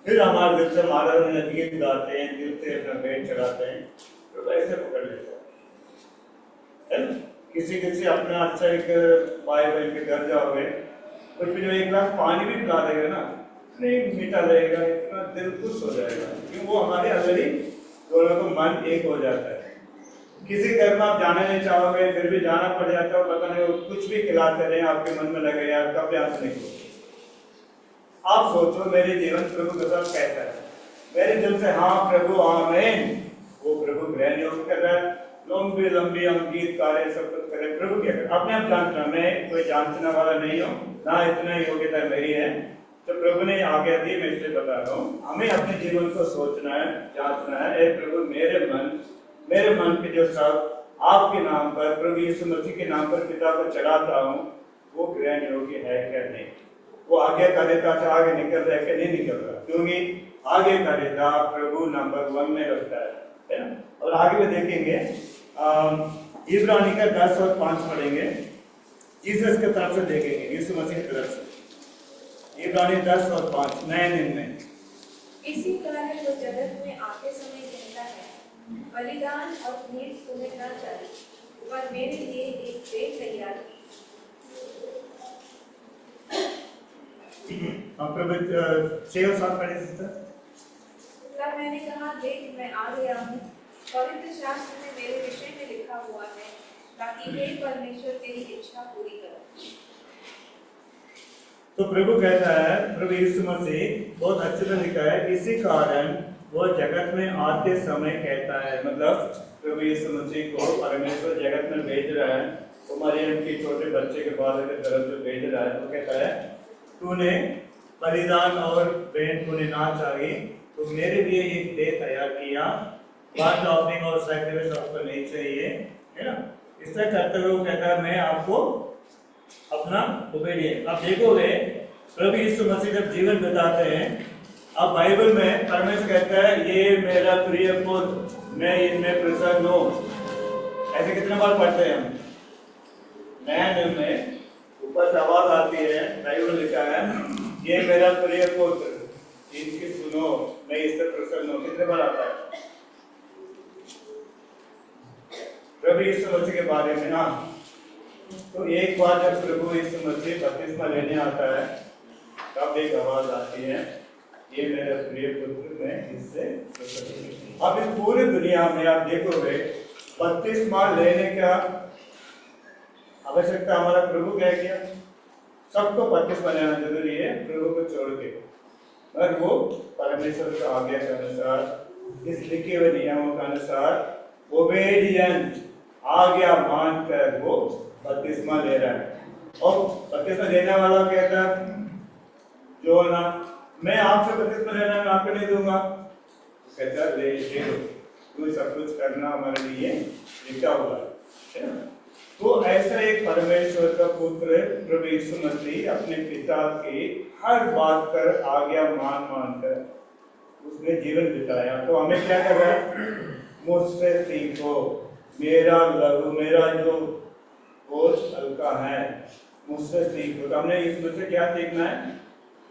फिर हमारे दिल से मारा गीत गाते हैं, दिल से अपना पेट चढ़ाते हैं, तो ऐसे पकड़ लेते हैं। किसी अपना अच्छा एक भाई बहन के घर जाओगे, कुछ भी जो एक गिलास पानी भी पिला देगा ना, नहीं मीठा लगेगा, इतना दिल खुश हो जाएगा, क्योंकि वो हमारे अंदर ही दोनों को मन एक हो जाता है। किसी घर में आप जाना नहीं चाहोगे, फिर भी जाना पड़ जाता है, पता नहीं कुछ भी खिलाते रहे, आपके मन में लगे यार कब यहाँ से निकलो। आप सोचो मेरे जीवन प्रभु के साथ कैसा है, मेरे दिल से हाँ प्रभु आमीन, वो प्रभु ग्रहण योग कर रहा है, लंबी लंबी हम गीत कार्य सब कुछ करें, प्रभु क्या कर अपने आप जानना, मैं कोई जानने वाला नहीं हूँ ना, इतना योग्यता मेरी है, तो प्रभु ने आज्ञा दी, मैं इसलिए बता रहा हूँ। हमें अपने जीवन को सोचना है, जांचना है, ए प्रभु मेरे मन के जो सब आपके नाम पर, प्रभु यीशु मसीह के नाम पर पिता को चढ़ाता हूँ, वो ग्रहण योग्य है क्या नहीं, वो आज्ञाकारिता से आगे निकल रहा है कि नहीं निकल रहा, क्योंकि आज्ञाकारिता प्रभु नंबर 1 में रखता है ना। और आगे में देखेंगे इब्रानी का 10 और 5 पढ़ेंगे, जीसस के तरफ से देखेंगे, यीशु मसीह की तरफ से। इब्रानी 10 और 5 नए दिन में
इसी कारण वो जगत में आते समय कहता है, बलिदान और भेंट तुम्हें न चाहिए, पर मेरे लिए एक भेंट तैयार की।
हम प्रभु 6 और 7 पढ़े सिस्टर।
तब मैंने कहा देख मैं आ गया हूँ, पवित्र शास्त्र में मेरे विषय में लिखा हुआ है, ताकि हे परमेश्वर तेरी इच्छा पूरी करो।
तो प्रभु कहता है, प्रभु यीशु मसीह बहुत अच्छे से लिखा है, इसी कारण वो जगत में आते समय कहता है, मतलब प्रभु यीशु मसीह को परमेश्वर जगत में भेज रहा है, तो मरियम के छोटे बच्चे के बाद के तरफ जो भेज रहा है, तो कहता है तूने बलिदान और भेंट तूने ना चाहिए, तो मेरे लिए एक देह तैयार किया, बात ऑफरिंग और सैक्रिफाइस आपको नहीं चाहिए, है ना। इस तरह करते हुए वो कहता है मैं आपको अपना ओबेडिएंस। आप देखोगे प्रभु यीशु मसीह जब जीवन बिताते हैं, अब बाइबल में परमेश्वर कहता है ये मेरा प्रिय पुत्र, मैं इनमें प्रसन्न हूं। ऐसे कितने बार पढ़ते हैं हम? नया नियम में ऊपर से आवाज आती है, बाइबल लिखा है ये मेरा प्रिय पुत्र, इनकी सुनो, मैं इससे प्रसन्न हूं। कितने बार आता है प्रभु यीशु मसीह के बारे में ना? तो एक बार जब प्रभु यीशु मसीह बपतिस्मा लेने आता है, तब एक आवाज आती है ये मेरा प्रिय पुत्र, मैं इससे प्रसन्न हूं। अब इस पूरी दुनिया में आप देखोगे बपतिस्मा लेने का आवश्यकता हमारा प्रभु क्या किया? सबको बपतिस्मा लेना जरूरी है प्रभु को छोड़ के, मगर वो परमेश्वर के आज्ञा के अनुसार, इस लिखे हुए नियमों के अनुसार ओबेडिएंट, आज्ञा मानकर वो बपतिस्मा ले रहा है। और बपतिस्मा देने वाला कहता है जो ना मैं आपसे बपतिस्मा लेना मैं आपको नहीं दूंगा, कहता ले लो, तू सब कुछ करना हमारे लिए लिखा हुआ है ना। तो ऐसा एक परमेश्वर का पुत्र प्रभु यीशु मसीह अपने पिता की हर बात कर आज्ञा मान कर उसने जीवन बिताया। तो हमें क्या कर रहा है? मुझसे सीखो, मेरा लघु, मेरा जो बोझ हल्का है, मुझसे सीखो। तो हमने इसमें से क्या सीखना है?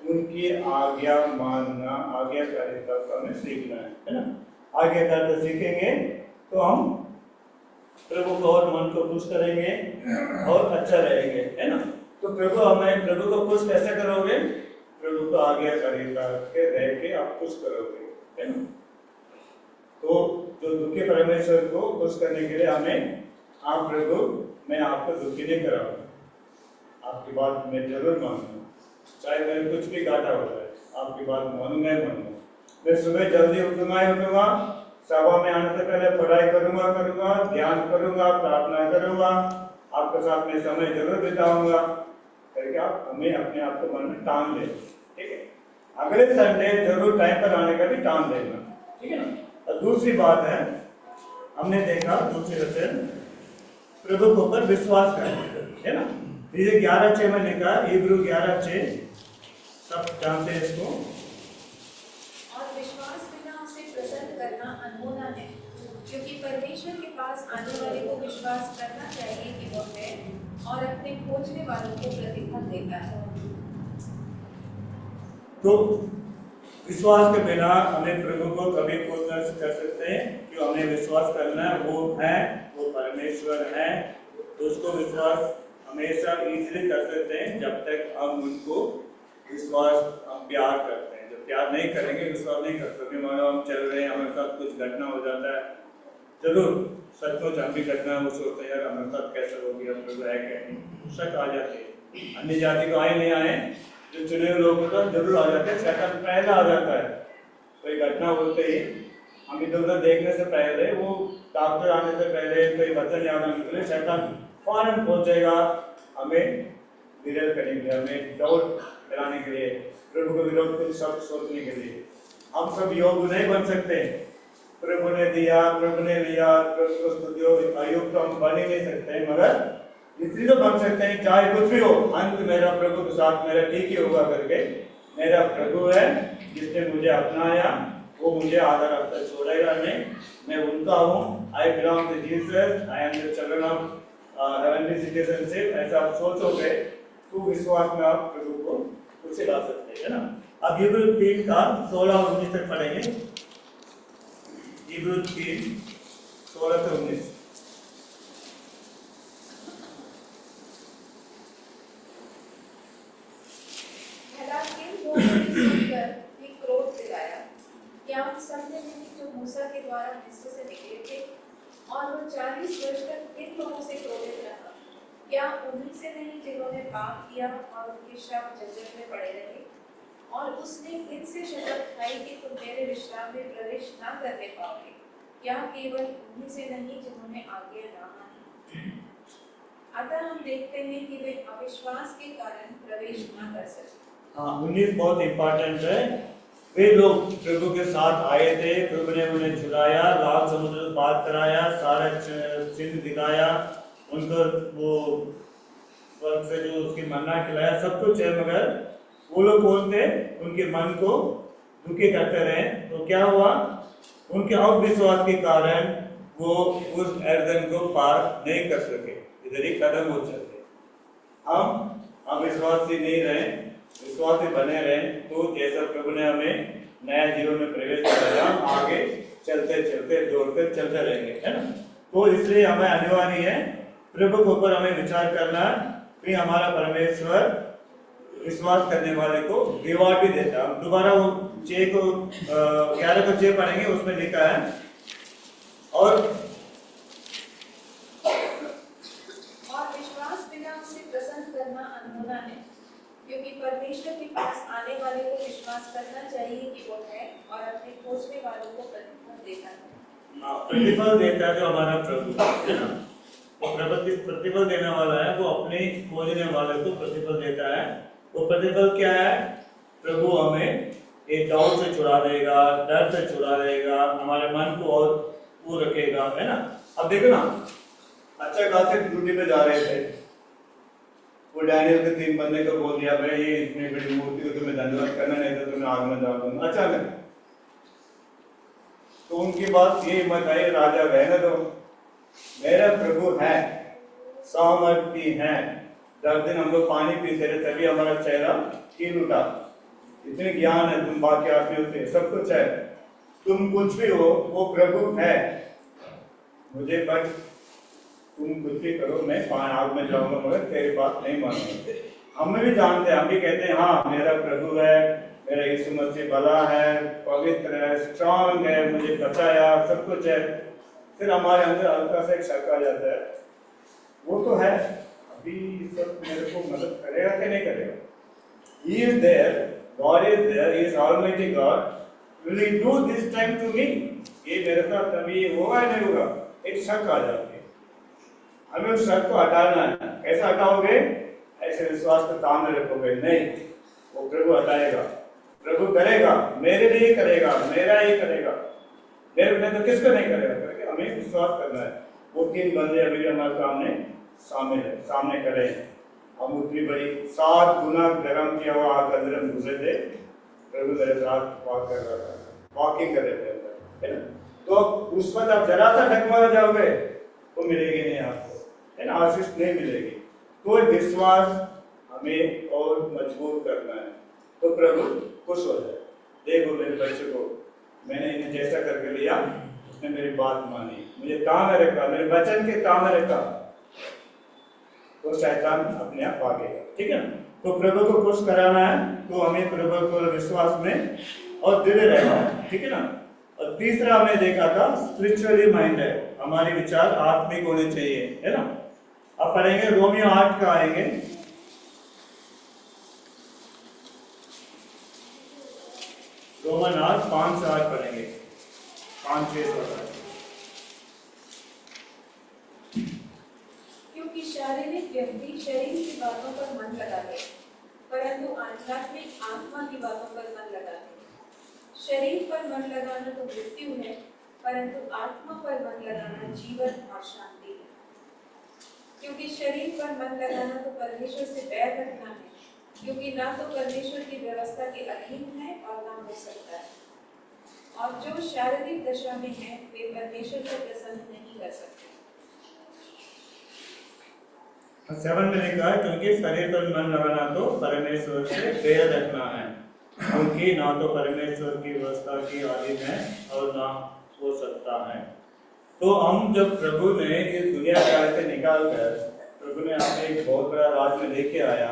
उनकी आज्ञा मानना, आज्ञाकारिता को हमें सीखना है ना। आज्ञाकारिता सीखेंगे तो हम प्रभु को और मन को खुश करेंगे और अच्छा रहेंगे, है ना। तो प्रभु हमें, प्रभु को खुश कैसे करोगे? प्रभु को आज्ञाकारिता के रह के आप खुश करोगे, है ना। तो जो दुखी परमेश्वर को खुश करने के लिए हमें, आप प्रभु मैं आपको दुखी नहीं कराऊंगा, आपकी बात मैं जरूर मानूंगा, चाहे मेरे कुछ भी घाटा हो जाए, आपकी बात मानूंगा ही मानूंगा। मैं सुबह जल्दी उठूंगा ही उठूंगा, सभा में आने से पहले पढ़ाई करूंगा, ध्यान करूंगा, प्रार्थना करूंगा, आपके साथ में समय जरूर बिताऊंगा करके आप हमें अपने आप को मन में टांग लें, ठीक है। अगले संडे जरूर टाइम पर आने का भी टांग लेना, ठीक है ना। और दूसरी बात है, हमने देखा दूसरे वचन प्रभु के ऊपर विश्वास करना, है ना। ये 11:6 में लिखा, इब्रू 11:6, सब जानते हैं इसको।
और विश्वास बिना उसे प्रसन्न करना अनहोना है, क्योंकि परमेश्वर के पास आने वाले को विश्वास करना चाहिए कि वो है और अपने खोजने वालों को प्रतिफल देता है।
तो विश्वास के बिना हमें प्रभु को कभी खोज नहीं कर सकते हैं। जो हमें विश्वास करना है वो है, वो परमेश्वर है, तो उसको विश्वास हमेशा इजीली कर सकते हैं जब तक हम उनको विश्वास, हम प्यार करते हैं। जब प्यार नहीं करेंगे, विश्वास नहीं कर सकते। मानो हम चल रहे हैं, हमारे साथ कुछ घटना हो जाता है, जरूर सचमुच हम भी घटना वो सोचते हैं यार हमारे साथ कैसा हो गया, प्रभु है क्या नहीं, शक आ जाती है। अन्य जाति को आए नहीं आए, जो चुने हुए लोग होते हैं जरूर आ जाते हैं, शैतान पहले आ जाता है। कोई घटना होते ही हम इधर उधर देखने से पहले, वो डॉक्टर आने से पहले, कोई वचन याद आने से पहले शैतान फौरन पहुंचेगा हमें विरोध करने के लिए, हमें डाउट कराने के लिए, प्रभु को विरोध कुछ शब्द सोचने के लिए। हम सब योग्य नहीं बन सकते, प्रभु ने दिया, प्रभु ने लिया, प्रभु को स्तुतियो, अयुक्त तो हम बन ही नहीं सकते, मगर इसलिए तो बन सकते हैं चाहे कुछ भी हो, अंत मेरा प्रभु के साथ मेरा ठीक ही होगा करके। मेरा प्रभु है जिसने मुझे अपनाया, वो मुझे आदर रखता छोड़ेगा नहीं, मैं उनका हूँ। I belong to Jesus, I am the children of heavenly citizenship. ऐसा आप सोचोगे तो विश्वास में आप प्रभु को उसे ला सकते हैं ना। अब इब्रू 3 का 16 और 19 तक पढ़ेंगे। इब्रू 3 16 से 19।
क्रोध दिलाया, क्या हम सब ने नहीं जो मूसा के द्वारा मिस्र से निकले थे और वो 40 वर्ष तक किन लोगों से क्रोधित रहा? क्या उन्हीं से नहीं जिन्होंने पाप किया और उनके शव जंगल में पड़े रहे? और उसने फिर से शपथ खाई कि तुम मेरे विश्राम में प्रवेश ना करने पाओगे, क्या केवल उन्हीं से नहीं जिन्होंने आज्ञा ना मानी। अतः हम देखते हैं कि वे अविश्वास के कारण प्रवेश ना कर सके।
हाँ, 19 बहुत इम्पोर्टेंट है। वे लोग प्रभु के साथ आए थे, प्रभु ने उन्हें छुड़ाया, लाल समुद्र पार कराया, सारा चिन्ह दिखाया, उनको वो स्वर्ग से जो उसकी मन्ना खिलाया, सब कुछ है, मगर वो लोग कौन थे? उनके मन को दुखी करते रहे। तो क्या हुआ? उनके अविश्वास के कारण वो उस यरदन को पार नहीं कर सके, इधर ही कदम हो चलते। हम अविश्वासी नहीं रहे, विश्वासी बने रहे, तो जैसा प्रभु ने हमें नया जीवन में प्रवेश कराया, आगे चलते चलते दौड़ते चलते रहेंगे, है ना। तो इसलिए हमें अनिवार्य है प्रभु के ऊपर हमें विचार करना कि हमारा परमेश्वर विश्वास करने वाले को रिवॉर्ड भी देता है। हम दोबारा वो 6 को 11 को 6 पढ़ेंगे, उसमें लिखा है और
विश्वास बिना उसे प्रसन्न करना अनहोना है, क्योंकि परमेश्वर के पास आने वाले को विश्वास करना चाहिए कि वो है और अपने खोजने वालों को प्रतिफल देता है।
प्रतिफल देता है जो हमारा प्रभु है ना, वो प्रतिफल देने वाला है, वो अपने खोजने वाले को प्रतिफल देता है। वो प्रतिफल क्या है? प्रभु हमें एक डाउट से छुड़ा देगा, डर से छुड़ा देगा, हमारे मन को और वो रखेगा, है ना। अब देखो ना, अच्छा खासे ड्यूटी पे जा रहे थे, वो डैनियल के 3 बंदे को बोल दिया, भाई ये इतनी बड़ी मूर्ति को तुम्हें दंडवत करना, नहीं तो तुम्हें आग में डाल दूंगा। अचानक तो उनकी बात ये मत आई, राजा रहने दो, मेरा प्रभु है, सामर्थी है। 10 दिन हम लोग पानी पीते रहे, तभी हमारा चेहरा खिल उठा। इतने ज्ञान है, तुम बाकी आदमियों से सब कुछ है, तुम कुछ भी हो, वो प्रभु है। मुझे बस तुम कुछ भी करो, मैं आग में जाऊंगा, मगर तेरी बात नहीं मानूंगा। हम भी जानते हैं, हम भी कहते हैं हाँ मेरा प्रभु है, मेरा यीशु मसीह भला है, पवित्र है, स्ट्रांग है, मुझे बचाया, सब कुछ है। फिर हमारे अंदर हल्का सा एक शक आ जाता है, वो तो है, अभी सब मेरे को मदद करेगा कि नहीं करेगा। He is there, God is there, He is Almighty God. Will He do this time to me? ये मेरे साथ कभी होगा या नहीं होगा? एक शक आ जाती है। हमें उस शक को हटाना है। कैसे हटाओगे? ऐसे विश्वास को ताने रखोगे नहीं, वो प्रभु हटाएगा, प्रभु करेगा, मेरे लिए करेगा, मेरा ही करेगा, मेरे बिना तो किसको नहीं करेगा, करके हमें विश्वास करना है। वो 3 बंदे अभी हमारे सामने खड़े हैं। हम उतनी बड़ी 7 गुना गर्म किया हुआ आग अंदर हम घुसे थे, प्रभु मेरे साथ वॉक कर रहा था, वॉकिंग कर रहे थे अंदर, है ना। तो उस वक्त आप जरा सा ढकमा जाओगे तो मिलेगी नहीं आपको, है ना, आशीष नहीं मिलेगी। तो विश्वास हमें और मजबूत करना है, तो प्रभु खुश हो जाए। देखो मेरे बच्चे को, मैंने इन्हें जैसा करके लिया, उसने मेरी बात मानी, मुझे काम में रखा, मेरे वचन के काम में रखा, तो शैतान अपने आप भागेगा, ठीक है ना। तो प्रभु को खुश कराना है, तो हमें प्रभु को विश्वास में और दृढ़ रहना है, ठीक है ना। और तीसरा हमने देखा था स्पिरिचुअली माइंड है, हमारे विचार आत्मिक होने चाहिए, है ना। अब पढ़ेंगे रोमियो 8 का आएंगे, रोमन 8 5 से 8 पढ़ेंगे, 5-6
क्योंकि शारीरिक व्यक्ति शरीर की बातों पर मन लगाते, परंतु आध्यात्मिक आत्मा की बातों पर मन लगाते। शरीर पर मन लगाना तो मृत्यु है, परंतु आत्मा पर मन लगाना जीवन और शांति है। क्योंकि शरीर पर मन लगाना तो परमेश्वर से बैर रखना है, क्योंकि ना तो परमेश्वर की व्यवस्था के अधीन है और ना हो सकता है। और जो शारीरिक दशा में है वे परमेश्वर को प्रसन्न नहीं कर सकते।
7 में लिखा है, क्योंकि शरीर पर मन लगाना तो परमेश्वर से बैर रखना है, क्योंकि ना तो परमेश्वर की व्यवस्था की अधीन है और ना हो सकता है। तो हम जब प्रभु ने इस दुनिया काल से निकाल कर प्रभु ने हमें एक बहुत बड़ा राज में लेके आया,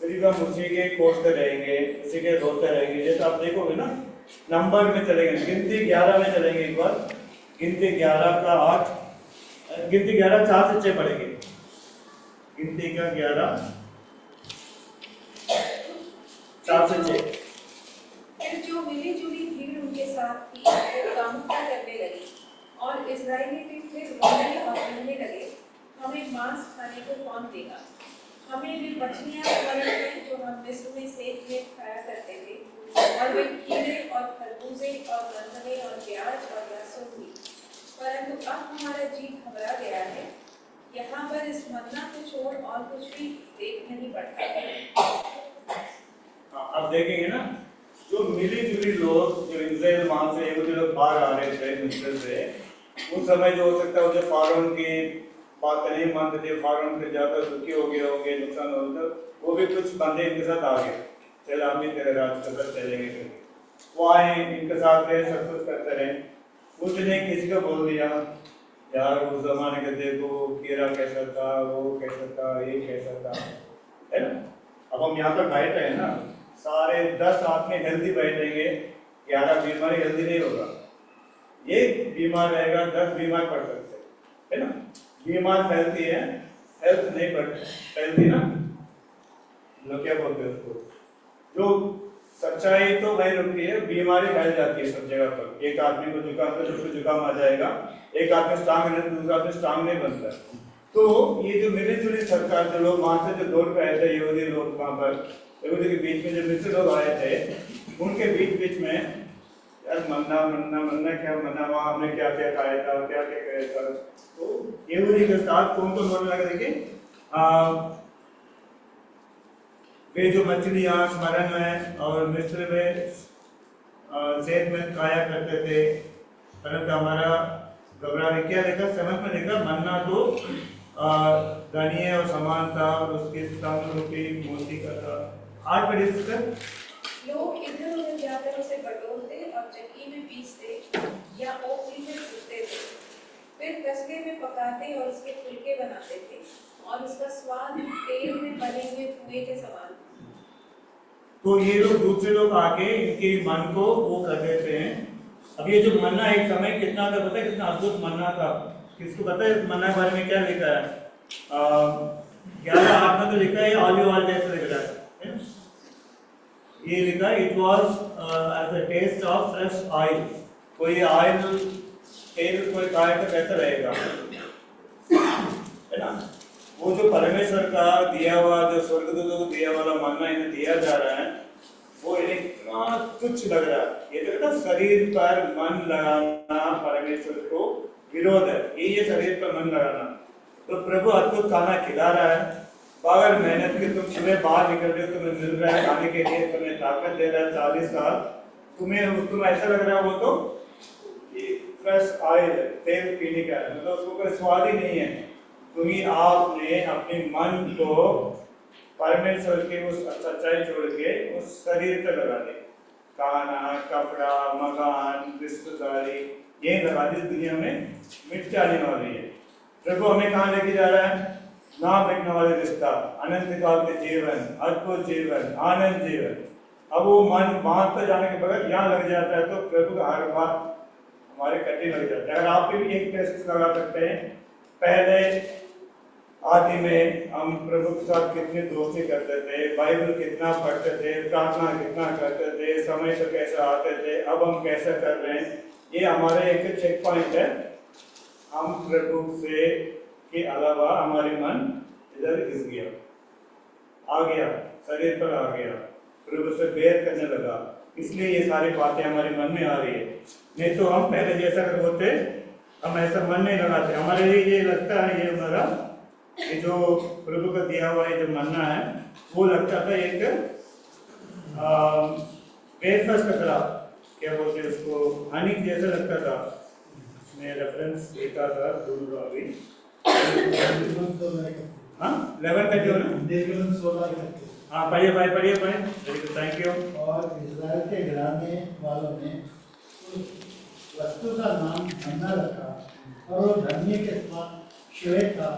फिर हम उसी के कोसते रहेंगे, उसी के रोते रहेंगे। जैसे आप देखोगे ना, नंबर में चलेंगे, गिनती 11 में चलेंगे, एक बार गिनती 11 का 8, गिनती 11 4 से 6 पढ़ेंगे, गिनती का 11 4 से 6।
साथ थी वो कामुकता करने लगी और इस्राएली भी फिर रोने और कहने लगे, हमें मांस खाने को कौन देगा? हमें भी मछलियाँ स्मरण हैं जो हम मिस्र में सेब में खाया करते थे, और वे कीड़े और खरबूजे और गंधले और प्याज और लहसुन भी। परंतु अब हमारा जी घबरा गया है, यहाँ पर इस मन्ना को छोड़ और कुछ भी देख नहीं पड़ता।
अब देखेंगे ना, जो मिली जुली लोग, जो इज़राइल वहाँ से यहूदी लोग बाहर आ रहे थे मिस्र से, उस समय जो हो सकता है जो फारून की बात नहीं मानते थे, फारून से ज़्यादा दुखी हो गए होंगे, नुकसान हो गया, वो भी कुछ बंदे इनके साथ आ गए, चल हम भी तेरे राज के साथ चलेंगे करके। वो आए, इनके साथ रहे, सब कुछ करते रहे। उसने किसी को बोल दिया, यार उस जमाने के देखो कीड़ा कैसा था, वो कैसा था, ये कैसा था, है ना। अब हम यहाँ पर बैठे हैं ना, सारे 10 आदमी हेल्दी बैठेंगे, 11 बीमारी हेल्दी नहीं होगा। एक बीमार रहेगा, 10 बीमार पड़ सकते है ना। बीमार फैलती है, हेल्थ नहीं फैलती ना। लोग क्या बोलते हैं उसको, जो सच्चाई तो वही रुकती है, बीमारी फैल जाती है सब जगह पर। एक आदमी को जुकाम है, दूसरे जुकाम आ जाएगा, एक आदमी स्ट्रांग है, दूसरा आदमी स्ट्रांग नहीं बनता। तो ये जो मिली जुली सरकार, जो लोग वहां से जो दौड़ पे आए थे, यहूदी लोग वहां पर, यहूदी के बीच में जो मिस्र लोग आए थे, उनके बीच में यार मन्ना क्या मन्ना, वहाँ हमने क्या क्या खाया था, क्या क्या खाया था। तो यहूदी के साथ कौन बोलने लगे, देखिए वे जो मछलियाँ स्मरण है और मिस्र में सेहत में खाया करते थे, परंतु हमारा घबराने क्या देखा, समझ में देखा, मन्ना तो धनिये और समान था, और उसके संग रोटी मोती का था। 8 पढ़िए सिस्टर।
लोग इधर उधर जाकर उसे बटोरते और चक्की में पीसते या ओखली में कूटते थे, फिर तसले में पकाते और उसके फुलके बनाते थे, और उसका स्वाद तेल में बने हुए कुएं के समान।
तो ये लोग दूसरे लोग आके इनके मन को वो कर देते हैं। अब ये जो मन्ना एक समय कितना था पता है, कितना अद्भुत मन्ना था। किसको पता है मन्ना के बारे में क्या लिखा है? 11:8 में तो लिखा है ऑलिव ऑयल जैसा लिख रहा है। ये लिखा है it was as a test of fresh oil. कोई ऑयल तेल कोई खाए तो कैसा रहेगा, है ना। वो जो परमेश्वर का दिया हुआ, जो स्वर्गदूतों को दिया वाला मन्ना इन्हें दिया जा रहा है, वो इन्हें इतना तुच्छ लग रहा है। ये जो ना शरीर पर मन लगाना परमेश्वर को विरोध है, ये शरीर पर मन लगाना। तो प्रभु अद्भुत खाना खिला रहा है, बगैर मेहनत के तुम सुबह बाहर निकल रहे हो, तुम्हें मिल रहा है खाने के लिए, तुम्हें ताकत दे रहा है 40 साल, तुम्हें ऐसा लग रहा है वो तो फ्रेश ऑयल तेल पीने का है, मतलब उसको कोई स्वाद ही नहीं है। क्योंकि आपने अपने मन को परमेश्वर के उस सच्चाई छोड़ के उस शरीर पे लगा दी। खाना, कपड़ा, मकान, रिश्तेदारी, ये लगा दी, दुनिया में मिट जाने वाली है। प्रभु हमें कहाँ लेके जा रहा है? ना मिटने वाले रिश्ता, अनंत काल के जीवन, अद्भुत जीवन, आनंद जीवन। अब वो मन वहां तक जाने के बगैर यहाँ लग जाता है, तो प्रभु का हर बात हमारे कठिन लग जाता है। अगर आप भी एक टेस्ट लगा सकते हैं, पहले आदि में हम प्रभु के साथ कितनी दोस्ती करते थे, बाइबल कितना पढ़ते थे, प्रार्थना कितना करते थे, समय से कैसे आते थे, अब हम कैसे कर रहे हैं, ये हमारे एक चेक पॉइंट है। हम प्रभु से के अलावा हमारे मन इधर घिस गया, आ गया, शरीर पर आ गया, प्रभु से बैर करने लगा, इसलिए ये सारी बातें हमारे मन में आ रही है। नहीं तो हम पहले जैसा होते, हम ऐसा मन नहीं लगाते। हमारे लिए ये लगता है, ये हमारा ये जो प्रभु का दिया हुआ ये जो मन्ना है, वो लगता था एक वेफर्स का तरह, क्या बोलते हैं उसको, हनी जैसा लगता था। मैं रेफरेंस देखा था, ढूंढ रहा अभी। हाँ 11 का जो ना
16।
हाँ पढ़िए भाई, पढ़िए भाई, वेरी गुड, थैंक यू।
और इजराइल के घराने वालों ने उस वस्तु का नाम मन्ना रखा, और वो धनिये के समान श्वेत था,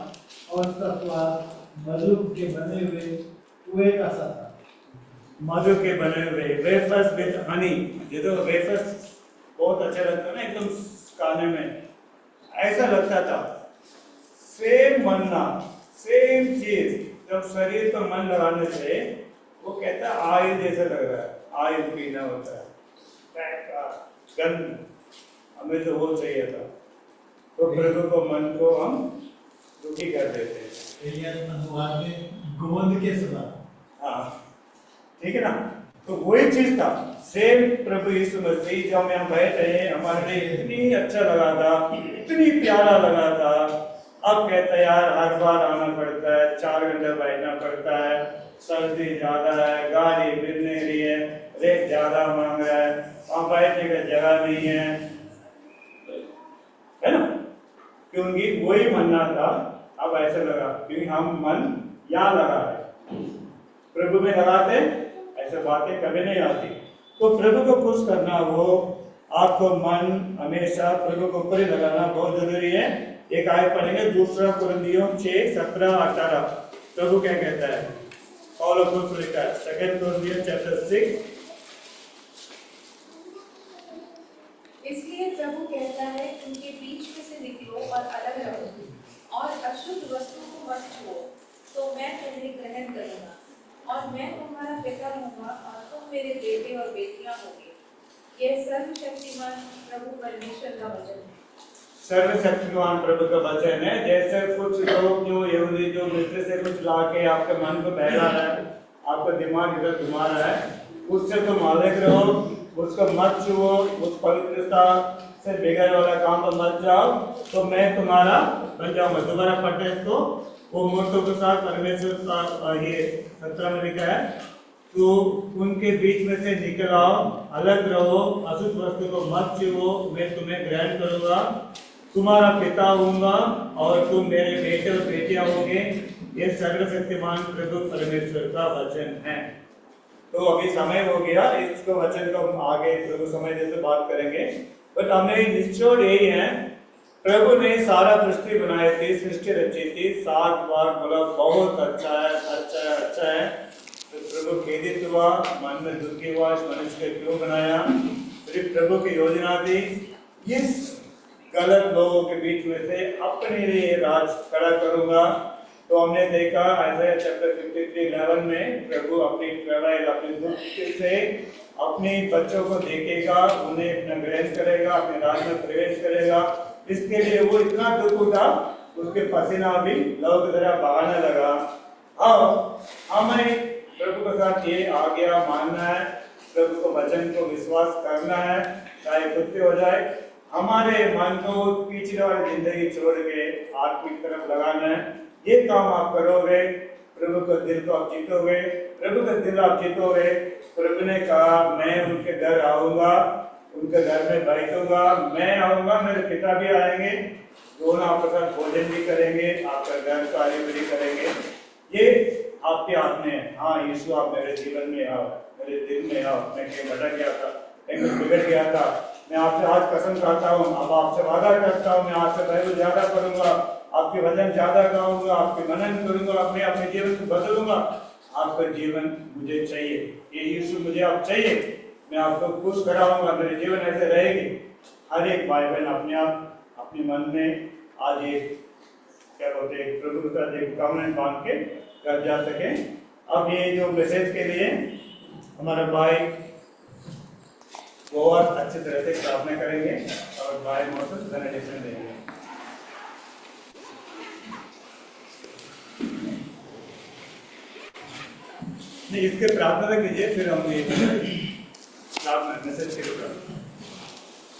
और उसका स्वाद मधु के बने हुए कुएं का सा था।
मधु के बने हुए वेफर्स विद हनी। ये तो वेफर्स बहुत अच्छा लगता है ना, एकदम खाने में ऐसा लगता था। सेम मन्ना, सेम चीज, जब शरीर पर मन लगाने से वो कहता है ऑयल जैसा लग रहा है, ऑयल पीना होता है। गंध, हमें तो वो चाहिए था, तो प्रभु को मन को हम दुखी कर देते हैं।
एलियस अनुवाद में गोंद के समान।
हाँ, ठीक है ना। तो वही चीज था, सेम प्रभु यीशु मसीह जब हम बैठ रहे, हमारे लिए इतनी अच्छा लगा था, इतनी प्यारा लगा था। अब कहता है यार हर बार आना पड़ता है, 4 घंटे बैठना पड़ता है, सर्दी ज्यादा है, गाड़ी मिल नहीं रही है, रेट ज्यादा मांग रहा है, वहां बैठने का जगह नहीं है ना। क्योंकि वही मनना था, अब ऐसे लगा क्योंकि हम मन यहाँ लगा है, प्रभु में लगाते ऐसे बातें कभी नहीं आती। तो प्रभु को खुश करना, वो आपको मन हमेशा प्रभु को ऊपर ही लगाना बहुत जरूरी है। एक आयत पढ़ेंगे, 2 कुरिन्थियों 6:17-18। प्रभु क्या कहता है, पौलुस को लिखा है 2 कुरिन्थियों चैप्टर 6।
इसलिए प्रभु कहता है, उनके बीच में से निकलो और अलग रहो और अशुद्ध वस्तु को मत छुओ, तो मैं तुम्हें ग्रहण करूंगा और मैं तुम्हारा पिता होऊंगा और तुम मेरे बेटे और बेटियां होगे। यह सर्वशक्तिमान प्रभु परमेश्वर का वचन है।
सर्वशक्तिमान प्रभु का वचन है। जैसे कुछ लोग जो यहूदी जो मिस्र से कुछ लाके आपके मन को बहला रहा है, आपका दिमाग इधर घुमा रहा है, उससे तुम अलग रहो, उसको मत छुओ, उस पवित्रता से बिगड़ वाला काम पर मत जाओ, तो मैं तुम्हारा बन जाऊंगा। दोबारा पढ़ते हैं इसको, वो मूर्तों के साथ परमेश्वर का ये 17 में लिखा है, तो उनके बीच में से निकल आओ, अलग रहो, अशुद्ध वस्तु को मत छुओ, मैं तुम्हें ग्रहण करूंगा, तुम्हारा पिता होऊंगा और तुम मेरे बेटे और बेटियां होंगे। ये सर्वशक्तिमान प्रभु परमेश्वर का वचन है। तो अभी समय हो गया, इसको वचन को हम आगे प्रभु समय जैसे बात करेंगे, बट हमें निचोड़ यही है, प्रभु ने सारा सृष्टि बनाई थी, सृष्टि रची थी, 7 बार बोला बहुत अच्छा है, अच्छा है, अच्छा है। तो प्रभु खेदित हुआ, मन में दुखी हुआ, इस मनुष्य को क्यों बनाया। फिर प्रभु की योजना थी, इस गलत लोगों के बीच में से अपने लिए राज खड़ा करूंगा। तो हमने देखा आइज़ाया चैप्टर 53:11 में प्रभु अपनी ट्रैवल, अपने दुख से अपने बच्चों को देखेगा, उन्हें अपना ग्रहण करेगा, अपने राज में प्रवेश करेगा। इसके लिए वो इतना दुख उठा, उसके पसीना भी लहू की तरह बहाने लगा। अब हमें प्रभु के साथ ये आज्ञा मानना है, प्रभु को वचन को विश्वास करना है, चाहे कुछ भी हो जाए। हमारे मन को पिछले वाली जिंदगी छोड़ के आत्मिक तरफ लगाना है। ये काम आप करोगे, प्रभु के दिल को आप जीतोगे, प्रभु का दिल आप जीतोगे। प्रभु ने कहा मैं उनके घर आऊंगा, उनके घर में बैठूंगा, मैं आऊंगा, मेरे पिता भी आएंगे, दोनों आपके साथ भोजन भी करेंगे, आपका घर कार्य भी करेंगे। ये आपके हाथ में है। हाँ यीशु आप मेरे जीवन में आओ, मेरे दिल में आओ। मैं कहीं भटक गया था, कहीं बिगड़ गया था, मैं आपसे आज कसम खाता हूँ, अब आपसे वादा करता हूँ, मैं आपसे बाइबल ज्यादा पढ़ूंगा, आपके वचन ज्यादा गाऊंगा, आपके मनन करूंगा, मैं अपने जीवन को बदलूंगा। आपका जीवन मुझे चाहिए, ये यीशु मुझे आप चाहिए, मैं आपको खुश कराऊंगा, मेरे जीवन ऐसे रहेगी। हर एक भाई बहन अपने आप अपने मन में आज एक क्या बोलते हैं प्रभु के साथ एक कॉन्वेंट बांध के कर जा सके। अब ये जो मैसेज के लिए हमारा भाई बहुत अच्छी तरह से प्रार्थना करेंगे और भाई मौसम बेनेडिक्शन देंगे। नहीं इसके प्रार्थना कीजिए, फिर हम ये प्रार्थना मैसेज के